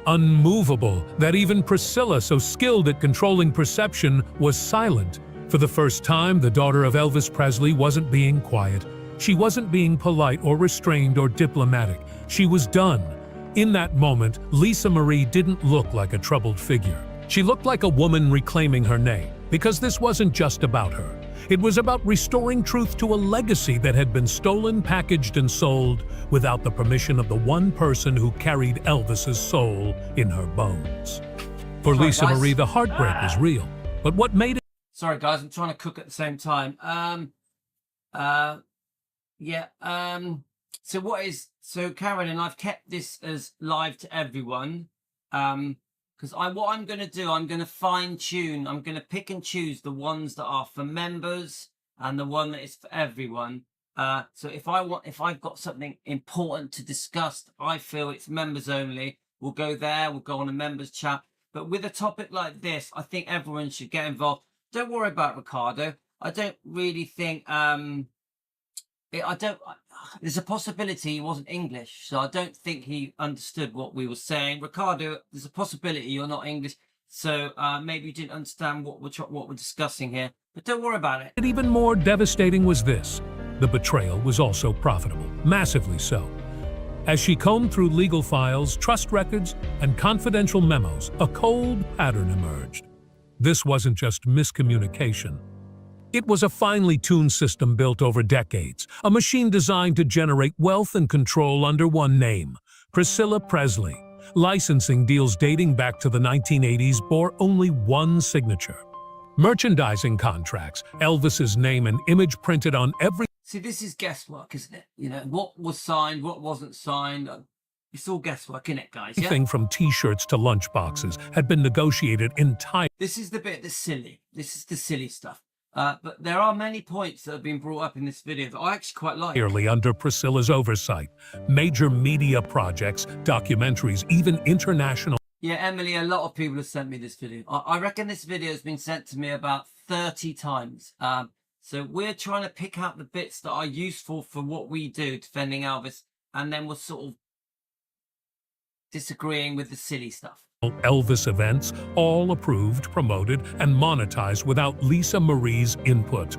Unmovable, that even Priscilla, so skilled at controlling perception, was silent. For the first time, the daughter of Elvis Presley wasn't being quiet. She wasn't being polite or restrained or diplomatic. She was done. In that moment, Lisa Marie didn't look like a troubled figure. She looked like a woman reclaiming her name, because this wasn't just about her. It was about restoring truth to a legacy that had been stolen, packaged, and sold without the permission of the one person who carried Elvis's soul in her bones. For Lisa Marie, the heartbreak was real. But what made it... Sorry, guys, I'm trying to cook at the same time. So Karen, and I've kept this as live to everyone. Because what I'm going to do, I'm going to fine tune. I'm going to pick and choose the ones that are for members and the one that is for everyone. So if I've got something important to discuss, I feel it's members only. We'll go there. We'll go on a members chat. But with a topic like this, I think everyone should get involved. Don't worry about Ricardo. I don't really think. There's a possibility he wasn't English, so I don't think he understood what we were saying. Ricardo, there's a possibility you're not English, so maybe you didn't understand what we're discussing here. But don't worry about it. Even more devastating was this. The betrayal was also profitable, massively so. As she combed through legal files, trust records, and confidential memos, a cold pattern emerged. This wasn't just miscommunication. It was a finely tuned system built over decades, a machine designed to generate wealth and control under one name, Priscilla Presley. Licensing deals dating back to the 1980s bore only one signature. Merchandising contracts, Elvis's name and image printed on every... See, this is guesswork, isn't it? You know, what was signed, what wasn't signed. It's all guesswork, isn't it, guys? Everything from t-shirts to lunchboxes had been negotiated entirely. This is the bit that's silly. This is the silly stuff. But there are many points that have been brought up in this video that I actually quite like. Clearly under Priscilla's oversight. Major media projects, documentaries, even international... Yeah, Emily, a lot of people have sent me this video. I reckon this video has been sent to me about 30 times. So we're trying to pick out the bits that are useful for what we do, defending Elvis, and then we're sort of disagreeing with the silly stuff. Elvis events, all approved, promoted, and monetized without Lisa Marie's input.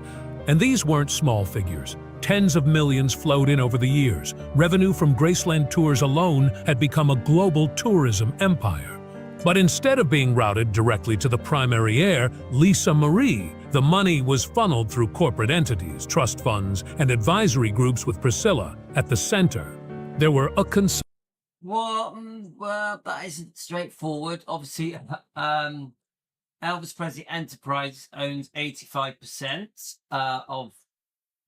And these weren't small figures. Tens of millions flowed in over the years. Revenue from Graceland tours alone had become a global tourism empire. But instead of being routed directly to the primary heir, Lisa Marie, the money was funneled through corporate entities, trust funds, and advisory groups with Priscilla at the center. There were a Well, that isn't straightforward. Obviously, Elvis Presley Enterprise owns 85% of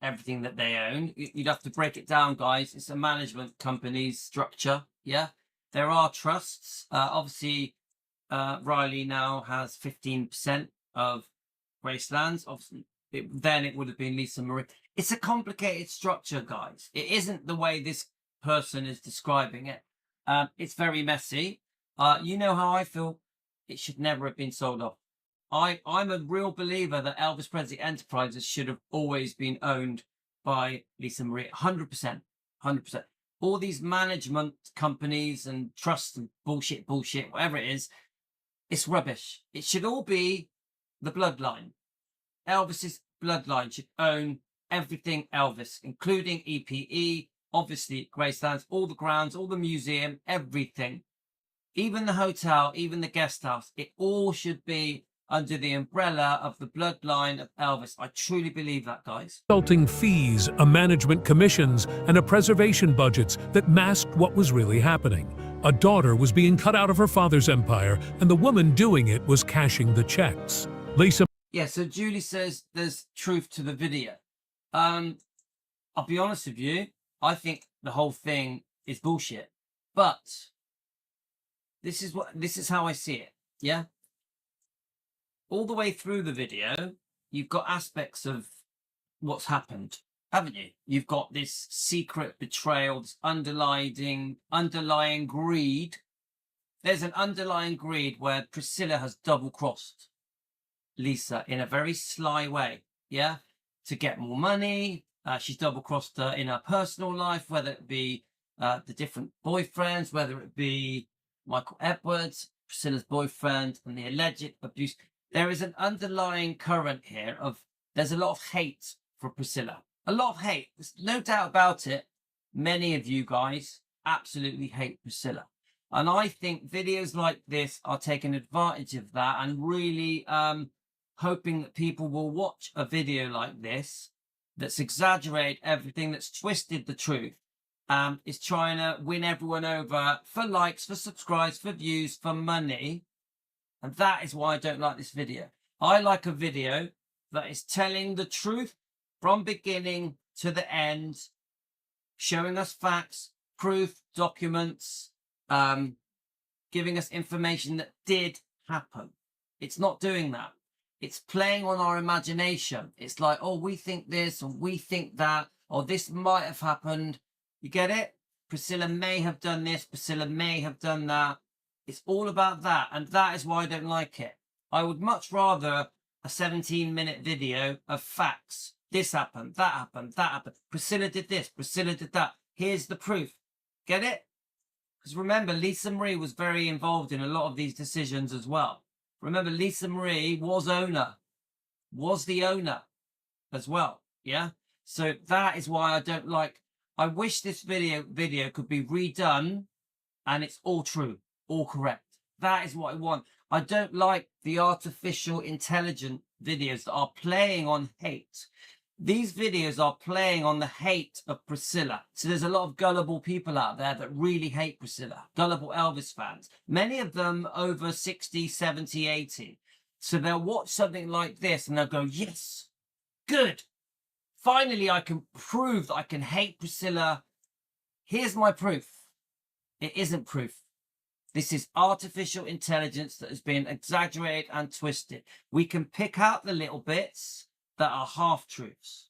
everything that they own. You'd have to break it down, guys. It's a management company's structure, yeah? There are trusts. Obviously, Riley now has 15% of Gracelands. Obviously, then it would have been Lisa Marie. It's a complicated structure, guys. It isn't the way this person is describing it. It's very messy. You know how I feel. It should never have been sold off. I'm a real believer that Elvis Presley Enterprises should have always been owned by Lisa Marie. 100%. 100%. All these management companies and trusts and bullshit, whatever it is, it's rubbish. It should all be the bloodline. Elvis's bloodline should own everything Elvis, including EPE, obviously Gracelands, all the grounds, all the museum, everything. Even the hotel, even the guest house, it all should be under the umbrella of the bloodline of Elvis. I truly believe that, guys. consulting fees, a management commissions, and a preservation budgets that masked what was really happening. A daughter was being cut out of her father's empire, and the woman doing it was cashing the checks. Lisa Yeah, so Julie says there's truth to the video. I'll be honest with you, I think the whole thing is bullshit. But this is how I see it, yeah? All the way through the video, you've got aspects of what's happened, haven't you? You've got this secret betrayal, this underlying greed. There's an underlying greed where Priscilla has double-crossed Lisa in a very sly way, yeah? To get more money. She's double-crossed her in her personal life, whether it be the different boyfriends, whether it be Michael Edwards, Priscilla's boyfriend, and the alleged abuse. There is an underlying current here of there's a lot of hate for Priscilla. A lot of hate. There's no doubt about it. Many of you guys absolutely hate Priscilla. And I think videos like this are taking advantage of that and really hoping that people will watch a video like this that's exaggerated everything, that's twisted the truth, is trying to win everyone over for likes, for subscribes, for views, for money. And that is why I don't like this video. I like a video that is telling the truth from beginning to the end, showing us facts, proof, documents, giving us information that did happen. It's not doing that. It's playing on our imagination. It's like, oh, we think this and we think that, or this might have happened. You get it? Priscilla may have done this. Priscilla may have done that. It's all about that. And that is why I don't like it. I would much rather a 17-minute video of facts. This happened, that happened, that happened. Priscilla did this. Priscilla did that. Here's the proof. Get it? Because remember, Lisa Marie was very involved in a lot of these decisions as well. Remember, Lisa Marie was the owner as well. Yeah. So that is why I don't like. I wish this video could be redone, and it's all true, all correct. That is what I want. I don't like the artificial intelligent videos that are playing on hate. These videos are playing on the hate of Priscilla. So there's a lot of gullible people out there that really hate Priscilla. Gullible Elvis fans. Many of them over 60, 70, 80. So they'll watch something like this and they'll go, yes, good. Finally, I can prove that I can hate Priscilla. Here's my proof. It isn't proof. This is artificial intelligence that has been exaggerated and twisted. We can pick out the little bits that are half-truths.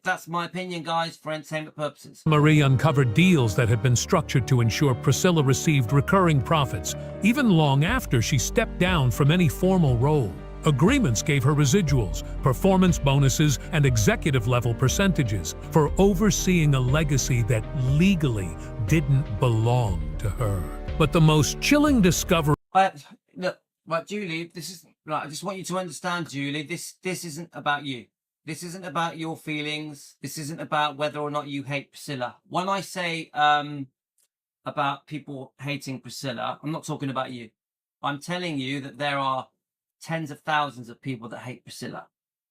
That's my opinion, guys, for entertainment purposes. Marie uncovered deals that had been structured to ensure Priscilla received recurring profits, even long after she stepped down from any formal role. Agreements gave her residuals, performance bonuses, and executive-level percentages for overseeing a legacy that legally didn't belong to her. But the most chilling discovery... Look, right, Julie, this is... Right, I just want you to understand, Julie, this isn't about you. This isn't about your feelings. This isn't about whether or not you hate Priscilla. When I say about people hating Priscilla, I'm not talking about you. I'm telling you that there are tens of thousands of people that hate Priscilla.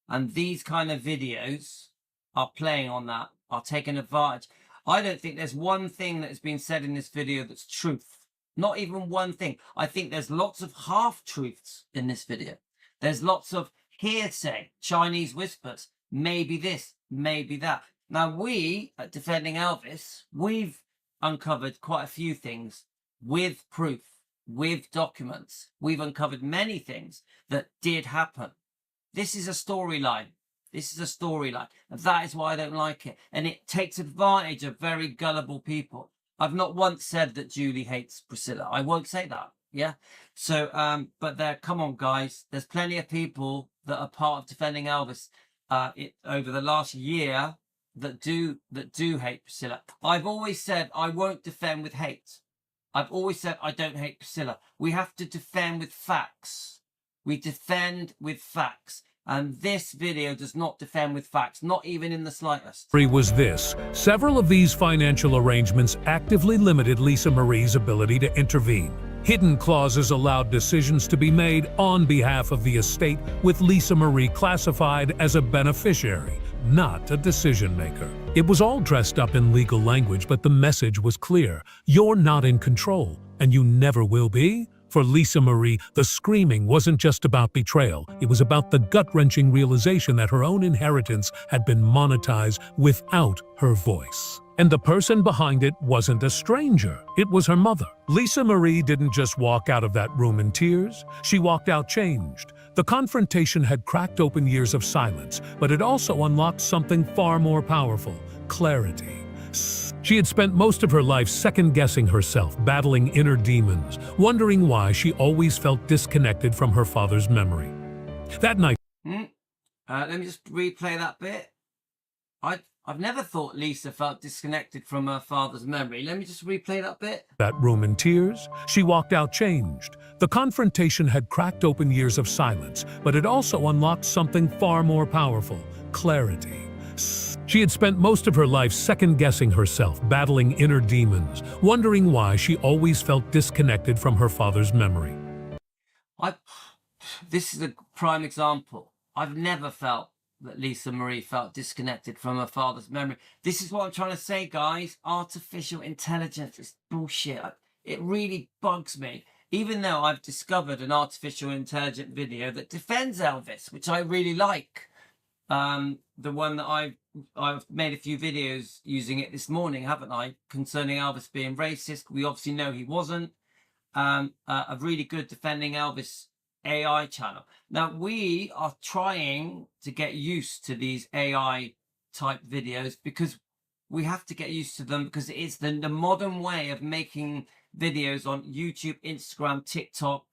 And these kind of videos are playing on that, are taking advantage. I don't think there's one thing that has been said in this video that's truth. Not even one thing. I think there's lots of half-truths in this video. There's lots of hearsay, Chinese whispers, maybe this, maybe that. Now, we at Defending Elvis, we've uncovered quite a few things with proof, with documents. We've uncovered many things that did happen. This is a storyline. This is a storyline. And that is why I don't like it. And it takes advantage of very gullible people. I've not once said that Julie hates Priscilla. I won't say that. Yeah. So, but there, come on, guys. There's plenty of people that are part of Defending Elvis over the last year that do hate Priscilla. I've always said I won't defend with hate. I've always said I don't hate Priscilla. We have to defend with facts. We defend with facts. And this video does not defend with facts, not even in the slightest. Was this. Several of these financial arrangements actively limited Lisa Marie's ability to intervene. Hidden clauses allowed decisions to be made on behalf of the estate, with Lisa Marie classified as a beneficiary, not a decision maker. It was all dressed up in legal language, but the message was clear. You're not in control, and you never will be. For Lisa Marie, the screaming wasn't just about betrayal. It was about the gut-wrenching realization that her own inheritance had been monetized without her voice. And the person behind it wasn't a stranger. It was her mother. Lisa Marie didn't just walk out of that room in tears. She walked out changed. The confrontation had cracked open years of silence, but it also unlocked something far more powerful: clarity. She had spent most of her life second-guessing herself, battling inner demons, wondering why she always felt disconnected from her father's memory. That night... Let me just replay that bit. I've never thought Lisa felt disconnected from her father's memory. Let me just replay that bit. That room in tears, she walked out changed. The confrontation had cracked open years of silence, but it also unlocked something far more powerful: clarity. She had spent most of her life second-guessing herself, battling inner demons, wondering why she always felt disconnected from her father's memory. This is a prime example. I've never felt that Lisa Marie felt disconnected from her father's memory. This is what I'm trying to say, guys. Artificial intelligence is bullshit. It really bugs me. Even though I've discovered an artificial intelligent video that defends Elvis, which I really like. The one that I've made a few videos using it this morning, haven't I? Concerning Elvis being racist. We obviously know he wasn't. A really good Defending Elvis AI channel. Now, we are trying to get used to these AI type videos because we have to get used to them, because it's the modern way of making videos on YouTube, Instagram, TikTok,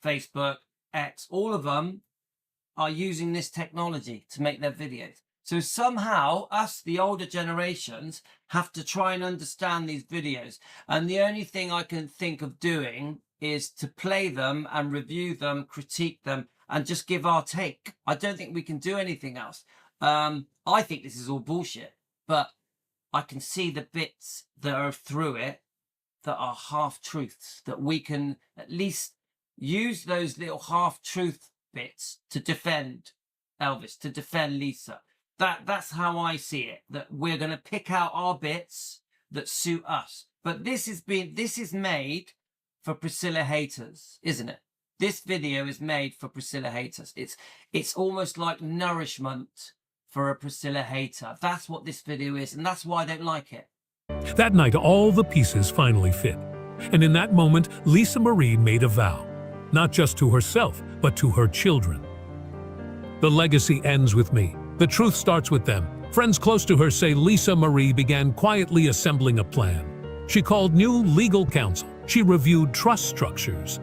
Facebook, X. All of them are using this technology to make their videos. So somehow us, the older generations, have to try and understand these videos. And the only thing I can think of doing is to play them and review them, critique them, and just give our take. I don't think we can do anything else. I think this is all bullshit, but I can see the bits that are through it that are half-truths, that we can at least use those little half-truth bits to defend Elvis, to defend Lisa. That's how I see it, that we're going to pick out our bits that suit us. But this is made for Priscilla haters, isn't it? This video is made for Priscilla haters. It's almost like nourishment for a Priscilla hater. That's what this video is, and that's why I don't like it. That night, all the pieces finally fit. And in that moment, Lisa Marie made a vow, not just to herself, but to her children. The legacy ends with me. The truth starts with them. Friends close to her say Lisa Marie began quietly assembling a plan. She called new legal counsel. She reviewed trust structures.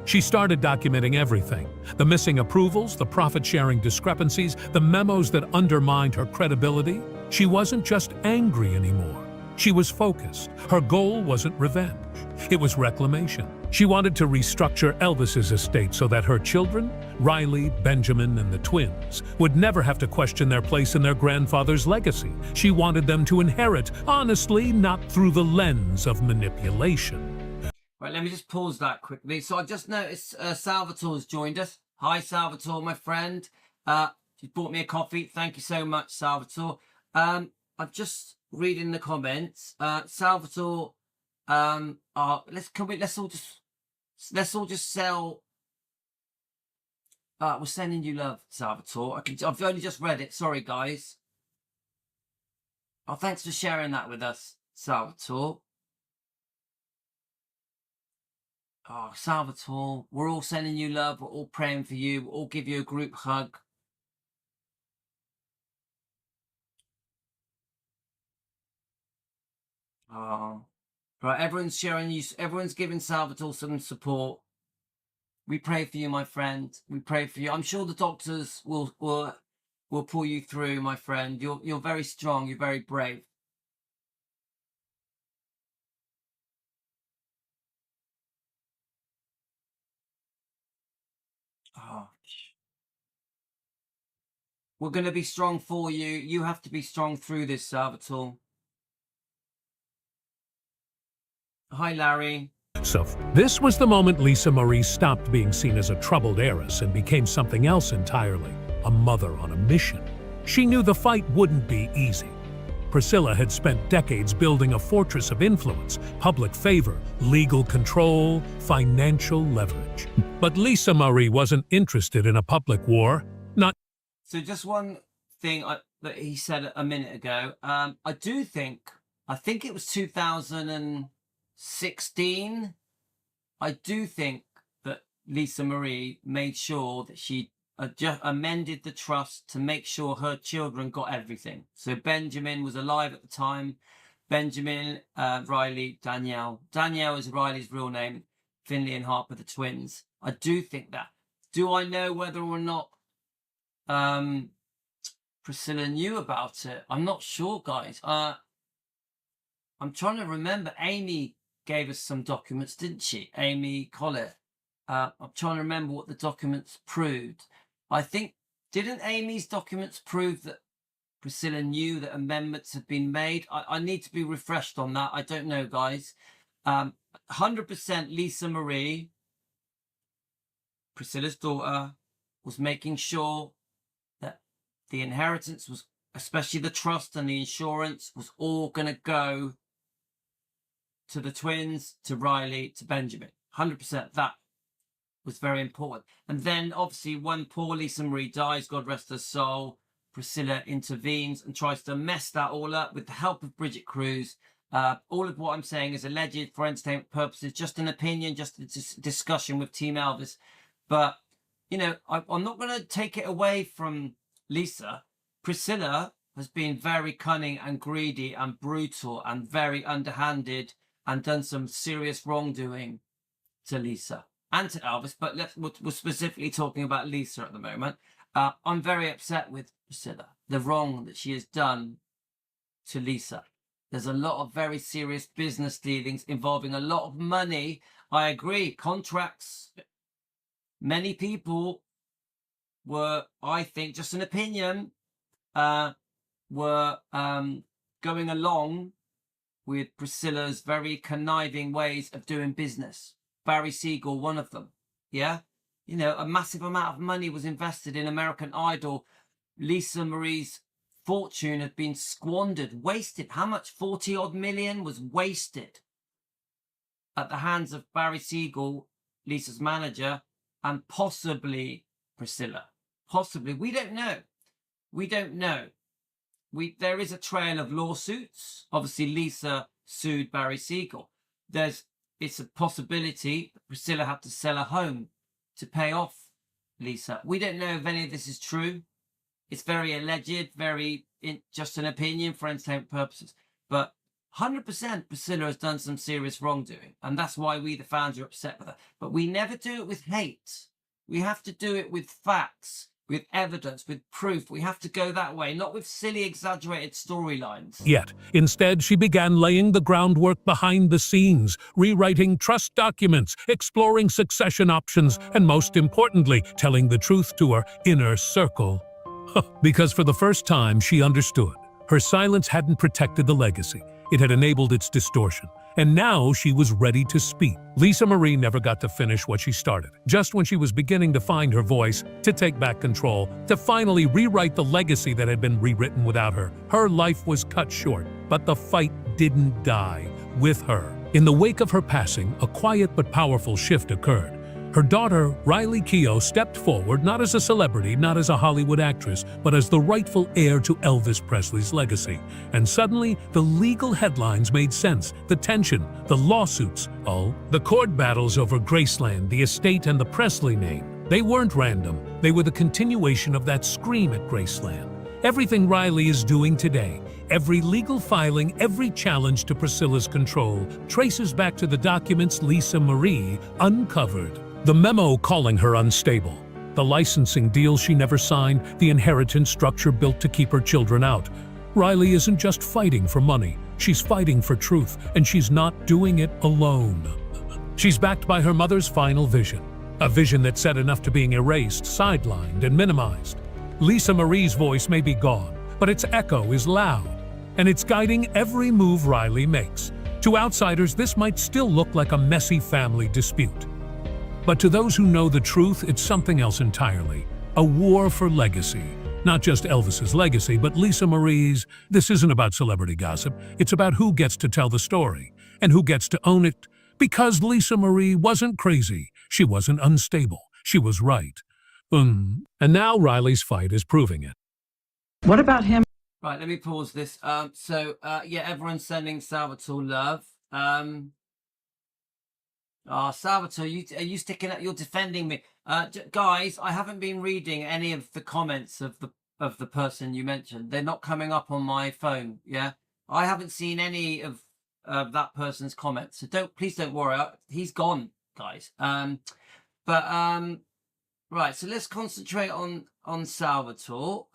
She started documenting everything: the missing approvals, the profit-sharing discrepancies, the memos that undermined her credibility. She wasn't just angry anymore. She was focused. Her goal wasn't revenge. It was reclamation. She wanted to restructure Elvis's estate so that her children, Riley, Benjamin, and the twins, would never have to question their place in their grandfather's legacy. She wanted them to inherit, honestly, not through the lens of manipulation. Right, let me just pause that quickly. So I just noticed Salvatore's joined us. Hi, Salvatore, my friend. You bought me a coffee. Thank you so much, Salvatore. I'm just reading the comments. Salvatore, let's all just sell. We're sending you love, Salvatore. I've only just read it. Sorry, guys. Oh, thanks for sharing that with us, Salvatore. Oh, Salvatore, we're all sending you love. We're all praying for you. We'll all give you a group hug. Oh, right. Everyone's sharing you. Everyone's giving Salvatore some support. We pray for you, my friend. We pray for you. I'm sure the doctors will pull you through, my friend. You're very strong. You're very brave. Oh. We're going to be strong for you. You have to be strong through this, Salvatore. Hi, Larry. So, this was the moment Lisa Marie stopped being seen as a troubled heiress and became something else entirely, a mother on a mission. She knew the fight wouldn't be easy. Priscilla had spent decades building a fortress of influence, public favor, legal control, financial leverage. But Lisa Marie wasn't interested in a public war, not. So just one thing that he said a minute ago. I think it was 2016. I do think that Lisa Marie made sure that she amended the trust to make sure her children got everything. So Benjamin was alive at the time. Benjamin, Riley, Danielle. Danielle is Riley's real name. Finley and Harper, the twins. I do think that. Do I know whether or not Priscilla knew about it? I'm not sure, guys. I'm trying to remember. Amy gave us some documents, didn't she? Amy Collett. I'm trying to remember what the documents proved. I think, didn't Amy's documents prove that Priscilla knew that amendments had been made? I need to be refreshed on that. I don't know, guys. 100% Lisa Marie, Priscilla's daughter, was making sure that the inheritance was, especially the trust and the insurance, was all going to go to the twins, to Riley, to Benjamin. 100%. That was very important. And then, obviously, when poor Lisa Marie dies, God rest her soul, Priscilla intervenes and tries to mess that all up with the help of Bridget Cruz. All of what I'm saying is alleged for entertainment purposes, just an opinion, just a discussion with Team Elvis. But, you know, I'm not going to take it away from Lisa. Priscilla has been very cunning and greedy and brutal and very underhanded and done some serious wrongdoing to Lisa and to Elvis. But we're specifically talking about Lisa at the moment. I'm very upset with Priscilla, the wrong that she has done to Lisa. There's a lot of very serious business dealings involving a lot of money. I agree. Contracts. Many people were, I think, just an opinion, were going along with Priscilla's very conniving ways of doing business. Barry Siegel, one of them. Yeah? You know, a massive amount of money was invested in American Idol. Lisa Marie's fortune had been squandered, wasted. How much? 40 odd million was wasted at the hands of Barry Siegel, Lisa's manager, and possibly Priscilla. Possibly. We don't know. We don't know. There is a trail of lawsuits. Obviously, Lisa sued Barry Siegel. It's a possibility that Priscilla had to sell a home to pay off Lisa. We don't know if any of this is true. It's very alleged, just an opinion for entertainment purposes. But 100% Priscilla has done some serious wrongdoing. And that's why we, the fans, are upset with her. But we never do it with hate. We have to do it with facts. with evidence, with proof. We have to go that way, not with silly, exaggerated storylines. Yet, instead, she began laying the groundwork behind the scenes, rewriting trust documents, exploring succession options, and most importantly, telling the truth to her inner circle. Because for the first time, she understood. Her silence hadn't protected the legacy. It had enabled its distortion. And now she was ready to speak. Lisa Marie never got to finish what she started. Just when she was beginning to find her voice, to take back control, to finally rewrite the legacy that had been rewritten without her, her life was cut short. But the fight didn't die with her. In the wake of her passing, a quiet but powerful shift occurred. Her daughter, Riley Keough, stepped forward not as a celebrity, not as a Hollywood actress, but as the rightful heir to Elvis Presley's legacy. And suddenly, the legal headlines made sense. The tension, the lawsuits, the court battles over Graceland, the estate, and the Presley name. They weren't random. They were the continuation of that scream at Graceland. Everything Riley is doing today, every legal filing, every challenge to Priscilla's control, traces back to the documents Lisa Marie uncovered. The memo calling her unstable, the licensing deal she never signed, the inheritance structure built to keep her children out. Riley isn't just fighting for money, she's fighting for truth, and she's not doing it alone. She's backed by her mother's final vision, a vision that said enough to being erased, sidelined, and minimized. Lisa Marie's voice may be gone, but its echo is loud, and it's guiding every move Riley makes. To outsiders, this might still look like a messy family dispute. But to those who know the truth, it's something else entirely. A war for legacy. Not just Elvis's legacy, but Lisa Marie's. This isn't about celebrity gossip. It's about who gets to tell the story, and who gets to own it. Because Lisa Marie wasn't crazy. She wasn't unstable. She was right. And now Riley's fight is proving it. What about him? Right, let me pause this. Yeah, everyone's sending Salvatore love. Salvatore, are you sticking up? You're defending me, guys. I haven't been reading any of the comments of the person you mentioned. They're not coming up on my phone. Yeah, I haven't seen any of that person's comments. So please don't worry. He's gone, guys. Right. So let's concentrate on Salvatore.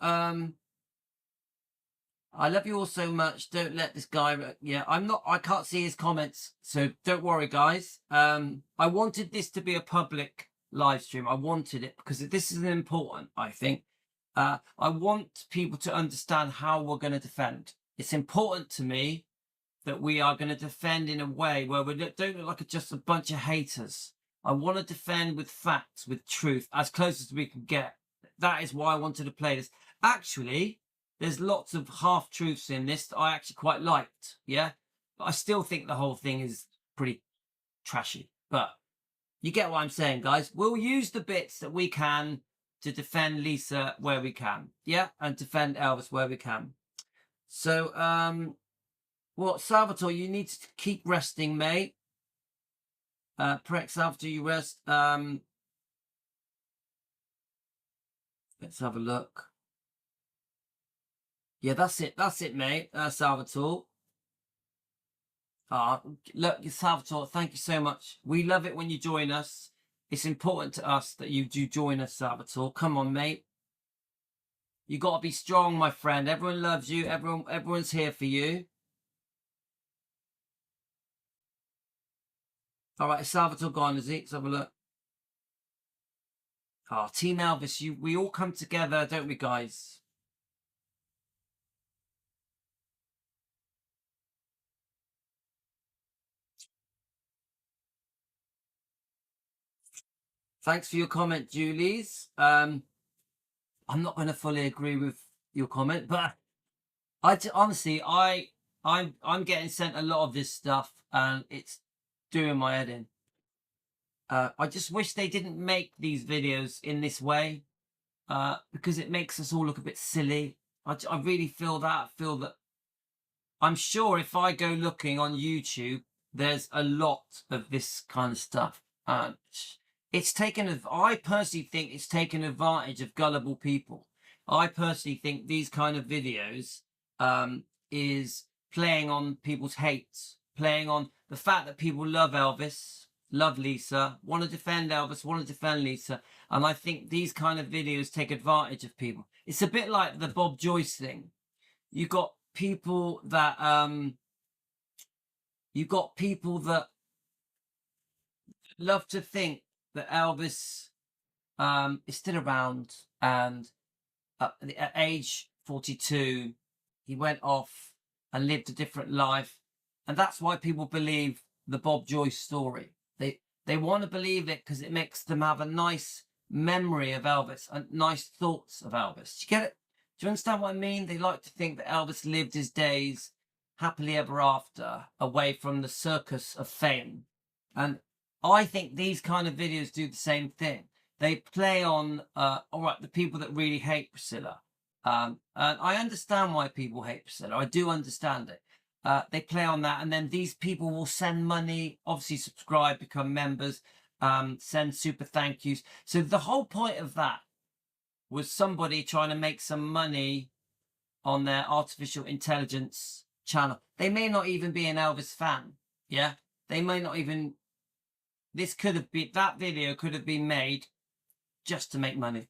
I love you all so much. Don't let this guy... Yeah, I can't see his comments. So don't worry, guys. I wanted this to be a public live stream. I wanted it because this is important, I think. I want people to understand how we're going to defend. It's important to me that we are going to defend in a way where we don't look like just a bunch of haters. I want to defend with facts, with truth, as close as we can get. That is why I wanted to play this. Actually... there's lots of half-truths in this that I actually quite liked, yeah? But I still think the whole thing is pretty trashy. But you get what I'm saying, guys. We'll use the bits that we can to defend Lisa where we can, yeah? And defend Elvis where we can. So, Salvatore, you need to keep resting, mate. Salvatore, you rest. Let's have a look. Yeah, that's it, mate. Salvatore. Look, Salvatore, thank you so much. We love it when you join us. It's important to us that you do join us, Salvatore. Come on, mate. You got to be strong, my friend. Everyone loves you. Everyone's here for you. All right, Salvatore gone, is he? Let's have a look. Team Elvis, we all come together, don't we, guys? Thanks for your comment, Julie's. I'm not going to fully agree with your comment, but honestly, I'm getting sent a lot of this stuff, and it's doing my head in. I just wish they didn't make these videos in this way, because it makes us all look a bit silly. I really feel that. I'm sure if I go looking on YouTube, there's a lot of this kind of stuff. I personally think it's taken advantage of gullible people. I personally think these kind of videos is playing on people's hate, playing on the fact that people love Elvis, love Lisa, want to defend Elvis, want to defend Lisa. And I think these kind of videos take advantage of people. It's a bit like the Bob Joyce thing. You've got people that love to think that Elvis is still around, and at age 42 he went off and lived a different life, and that's why people believe the Bob Joyce story. They want to believe it because it makes them have a nice memory of Elvis and nice thoughts of Elvis. Do you get it? Do you understand what I mean? They like to think that Elvis lived his days happily ever after, away from the circus of fame. And I think these kind of videos do the same thing. They play on, all right, the people that really hate Priscilla. And I understand why people hate Priscilla. I do understand it. They play on that, and then these people will send money, obviously subscribe, become members, send super thank yous. So the whole point of that was somebody trying to make some money on their artificial intelligence channel. They may not even be an Elvis fan. Yeah, they may not even. This could have been, that video could have been made just to make money,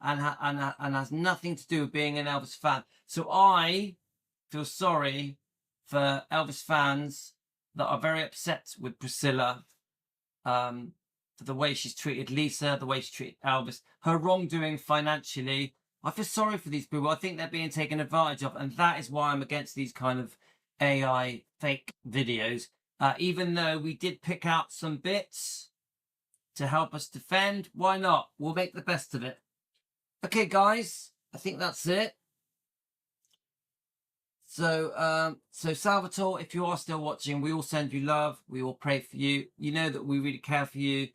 and has nothing to do with being an Elvis fan. So I feel sorry for Elvis fans that are very upset with Priscilla, for the way she's treated Lisa, the way she treated Elvis, her wrongdoing financially. I feel sorry for these people. I think they're being taken advantage of, and that is why I'm against these kind of AI fake videos. Even though we did pick out some bits to help us defend, why not? We'll make the best of it. Okay, guys, I think that's it. So, Salvatore, if you are still watching, we all send you love. We all pray for you. You know that we really care for you.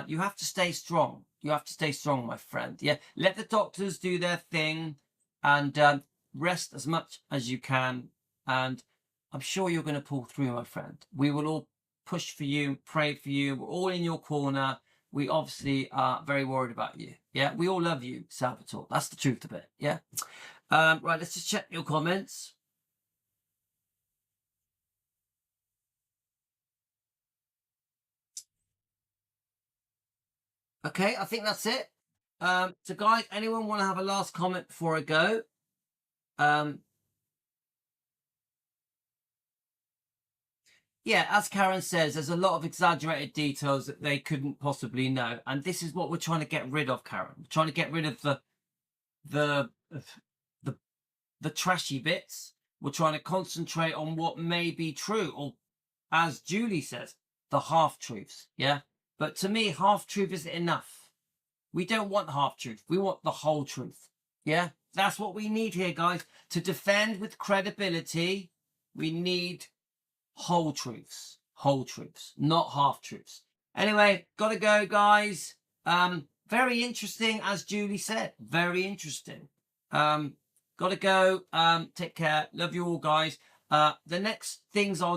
You have to stay strong. You have to stay strong, my friend. Yeah, let the doctors do their thing, and rest as much as you can. And I'm sure you're going to pull through, my friend. We will all push for you, pray for you. We're all in your corner. We obviously are very worried about you. Yeah, we all love you, Salvatore. That's the truth of it. Yeah. Right, let's just check your comments. Okay, I think that's it. So guys, anyone want to have a last comment before I go? Yeah, as Karen says, there's a lot of exaggerated details that they couldn't possibly know, and this is what we're trying to get rid of, Karen. We're trying to get rid of the trashy bits. We're trying to concentrate on what may be true, or as Julie says, the half-truths. Yeah, but to me, half-truth isn't enough. We don't want half-truth. We want the whole truth. Yeah, that's what we need here, guys. To defend with credibility, we need whole truths, not half-truths. Anyway, gotta go, guys. Very interesting, as Julie said. Very interesting. Gotta go. Take care. Love you all, guys. The next things I'll